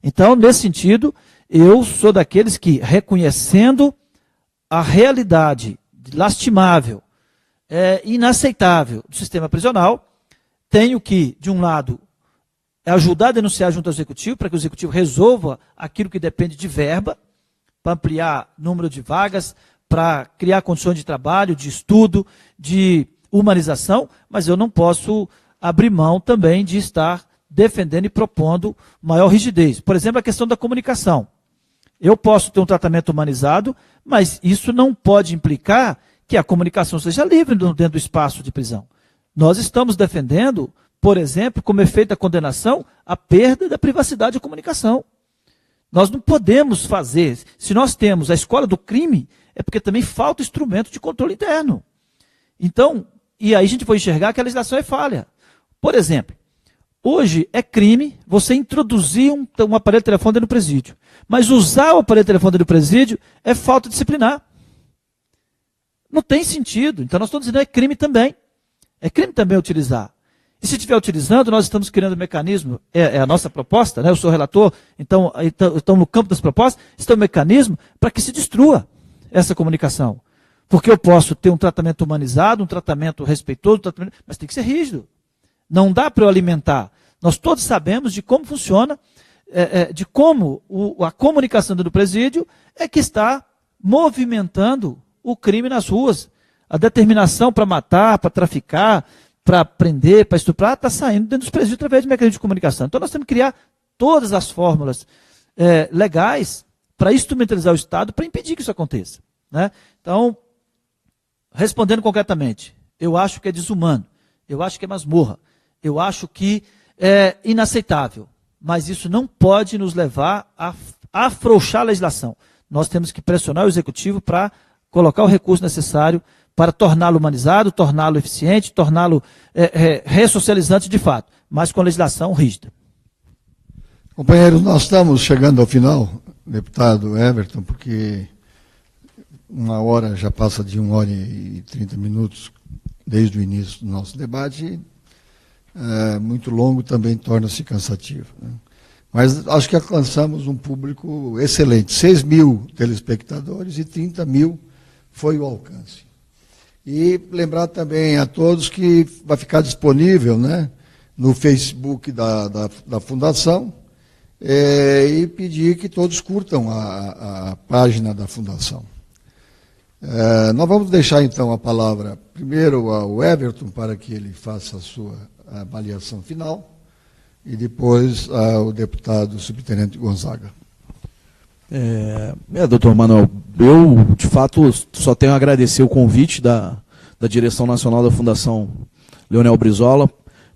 Então, nesse sentido, eu sou daqueles que, reconhecendo a realidade lastimável, inaceitável do sistema prisional, tenho que, de um lado, ajudar a denunciar junto ao Executivo, para que o Executivo resolva aquilo que depende de verba, para ampliar o número de vagas, para criar condições de trabalho, de estudo, de humanização, mas eu não posso abrir mão também de estar defendendo e propondo maior rigidez. Por exemplo, a questão da comunicação. Eu posso ter um tratamento humanizado, mas isso não pode implicar que a comunicação seja livre dentro do espaço de prisão. Nós estamos defendendo, por exemplo, como efeito da condenação, a perda da privacidade de comunicação. Nós não podemos fazer, se nós temos a escola do crime, é porque também falta instrumento de controle interno. Então, e aí a gente vai enxergar que a legislação é falha. Por exemplo, hoje é crime você introduzir um aparelho de telefone dentro do presídio. Mas usar o aparelho de telefone dentro do presídio é falta disciplinar. Não tem sentido. Então nós estamos dizendo que é crime também. É crime também utilizar. E se estiver utilizando, nós estamos criando um mecanismo, é a nossa proposta, né? Eu sou relator, então no campo das propostas, está um mecanismo para que se destrua essa comunicação. Porque eu posso ter um tratamento humanizado, um tratamento respeitoso, mas tem que ser rígido. Não dá para eu alimentar. Nós todos sabemos de como funciona, de como a comunicação do presídio é que está movimentando o crime nas ruas. A determinação para matar, para traficar, para prender, para estuprar, está saindo dentro dos presídios através de mecanismos de comunicação. Então nós temos que criar todas as fórmulas legais para instrumentalizar o Estado para impedir que isso aconteça. Né? Então, respondendo concretamente, eu acho que é desumano, eu acho que é masmorra, eu acho que é inaceitável, mas isso não pode nos levar a afrouxar a legislação. Nós temos que pressionar o Executivo para colocar o recurso necessário para torná-lo humanizado, torná-lo eficiente, torná-lo ressocializante de fato, mas com a legislação rígida. Companheiros, nós estamos chegando ao final, deputado Everton, porque uma hora já passa de 1h30 desde o início do nosso debate, muito longo também torna-se cansativo. Né? Mas acho que alcançamos um público excelente, 6 mil telespectadores e 30 mil foi o alcance. E lembrar também a todos que vai ficar disponível, né, no Facebook da Fundação e pedir que todos curtam a página da Fundação. Nós vamos deixar, então, a palavra primeiro ao Everton, para que ele faça a sua avaliação final, e depois ao deputado subtenente Gonzaga. Doutor Manuel, eu, de fato, só tenho a agradecer o convite da Direção Nacional da Fundação Leonel Brizola.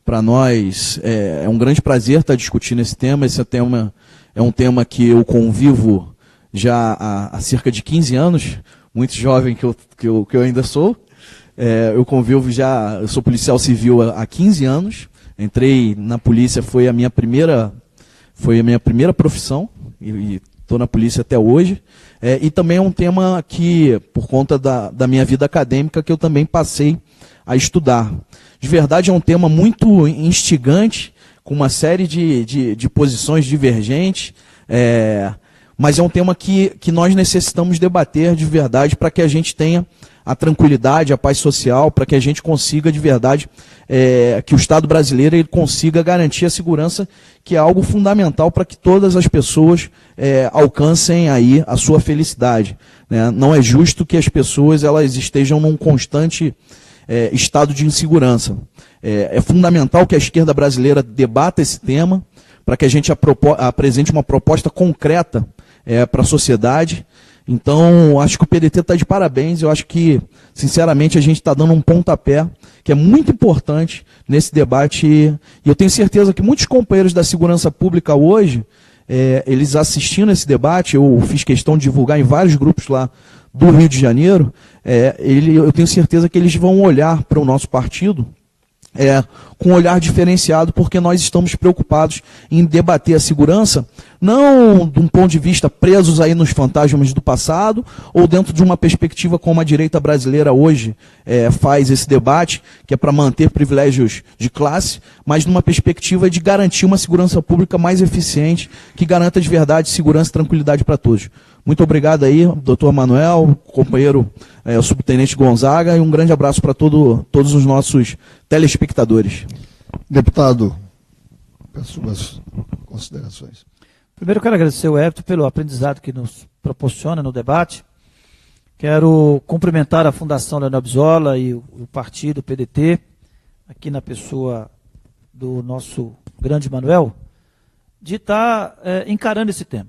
Para nós é um grande prazer estar discutindo esse tema. Esse tema é um tema que eu convivo já há cerca de 15 anos, muito jovem que eu ainda sou. Eu convivo já, eu sou policial civil há 15 anos. Entrei na polícia, foi a minha primeira profissão, e estou na polícia até hoje. E também é um tema que, por conta da minha vida acadêmica, que eu também passei a estudar. De verdade, é um tema muito instigante, com uma série de posições divergentes, mas é um tema que nós necessitamos debater de verdade para que a gente tenha a tranquilidade, a paz social, para que a gente consiga de verdade, que o Estado brasileiro ele consiga garantir a segurança, que é algo fundamental para que todas as pessoas alcancem aí a sua felicidade, né? Não é justo que as pessoas elas estejam num constante estado de insegurança. É fundamental que a esquerda brasileira debata esse tema, para que a gente apresente uma proposta concreta para a sociedade. Então, acho que o PDT está de parabéns. Eu acho que, sinceramente, a gente está dando um pontapé que é muito importante nesse debate. E eu tenho certeza que muitos companheiros da segurança pública hoje, eles assistindo esse debate, eu fiz questão de divulgar em vários grupos lá do Rio de Janeiro, eu tenho certeza que eles vão olhar para o nosso partido com um olhar diferenciado, porque nós estamos preocupados em debater a segurança, não de um ponto de vista presos aí nos fantasmas do passado, ou dentro de uma perspectiva como a direita brasileira hoje faz esse debate, que é para manter privilégios de classe, mas numa perspectiva de garantir uma segurança pública mais eficiente, que garanta de verdade segurança e tranquilidade para todos. Muito obrigado aí, doutor Manuel, companheiro o subtenente Gonzaga, e um grande abraço para todos os nossos telespectadores. Deputado, as suas considerações. Primeiro, eu quero agradecer o Everton pelo aprendizado que nos proporciona no debate. Quero cumprimentar a Fundação Leonel Brizola e o partido, o PDT, aqui na pessoa do nosso grande Manuel, de estar encarando esse tema.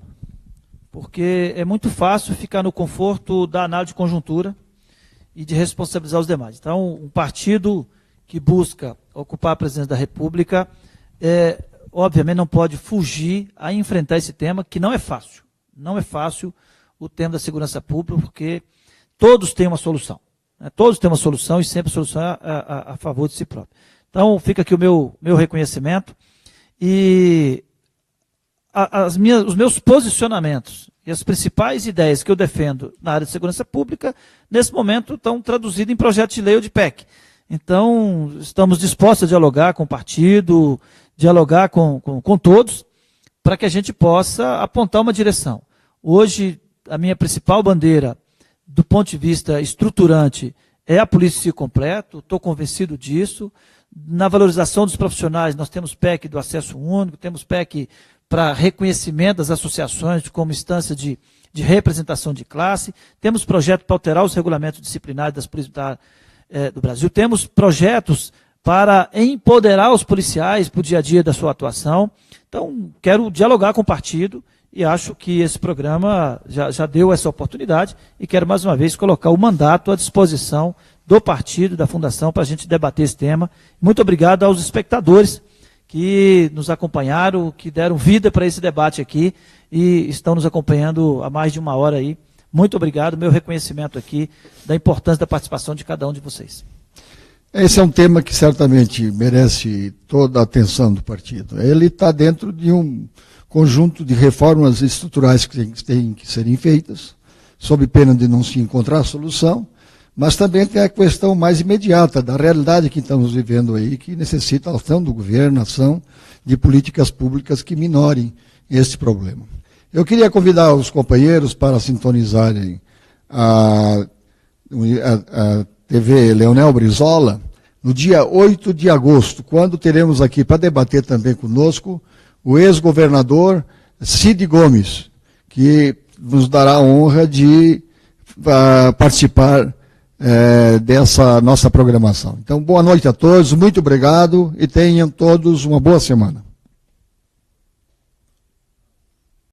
Porque é muito fácil ficar no conforto da análise de conjuntura e de responsabilizar os demais. Então, um partido que busca ocupar a presidência da República, obviamente não pode fugir a enfrentar esse tema, que não é fácil. Não é fácil o tema da segurança pública, porque todos têm uma solução. Né? Todos têm uma solução e sempre a solução é a favor de si próprio. Então, fica aqui o meu reconhecimento e os meus posicionamentos e as principais ideias que eu defendo na área de segurança pública, nesse momento, estão traduzidas em projeto de lei ou de PEC. Então, estamos dispostos a dialogar com o partido, dialogar com todos, para que a gente possa apontar uma direção. Hoje, a minha principal bandeira, do ponto de vista estruturante, é a Polícia Civil completo, estou convencido disso. Na valorização dos profissionais, nós temos PEC do acesso único, temos PEC para reconhecimento das associações como instância de representação de classe, temos projeto para alterar os regulamentos disciplinares das polícias do Brasil, temos projetos para empoderar os policiais para o dia a dia da sua atuação. Então, quero dialogar com o partido e acho que esse programa já deu essa oportunidade e quero mais uma vez colocar o mandato à disposição do partido, da Fundação, para a gente debater esse tema. Muito obrigado aos espectadores que nos acompanharam, que deram vida para esse debate aqui e estão nos acompanhando há mais de uma hora aí. Muito obrigado, meu reconhecimento aqui da importância da participação de cada um de vocês. Esse é um tema que certamente merece toda a atenção do partido. Ele está dentro de um conjunto de reformas estruturais que têm que serem feitas, sob pena de não se encontrar solução, mas também tem a questão mais imediata da realidade que estamos vivendo aí, que necessita a ação do governo, a ação de políticas públicas que minorem esse problema. Eu queria convidar os companheiros para sintonizarem a TV Leonel Brizola no dia 8 de agosto, quando teremos aqui para debater também conosco o ex-governador Cid Gomes, que nos dará a honra de participar dessa nossa programação. Então, boa noite a todos, muito obrigado e tenham todos uma boa semana.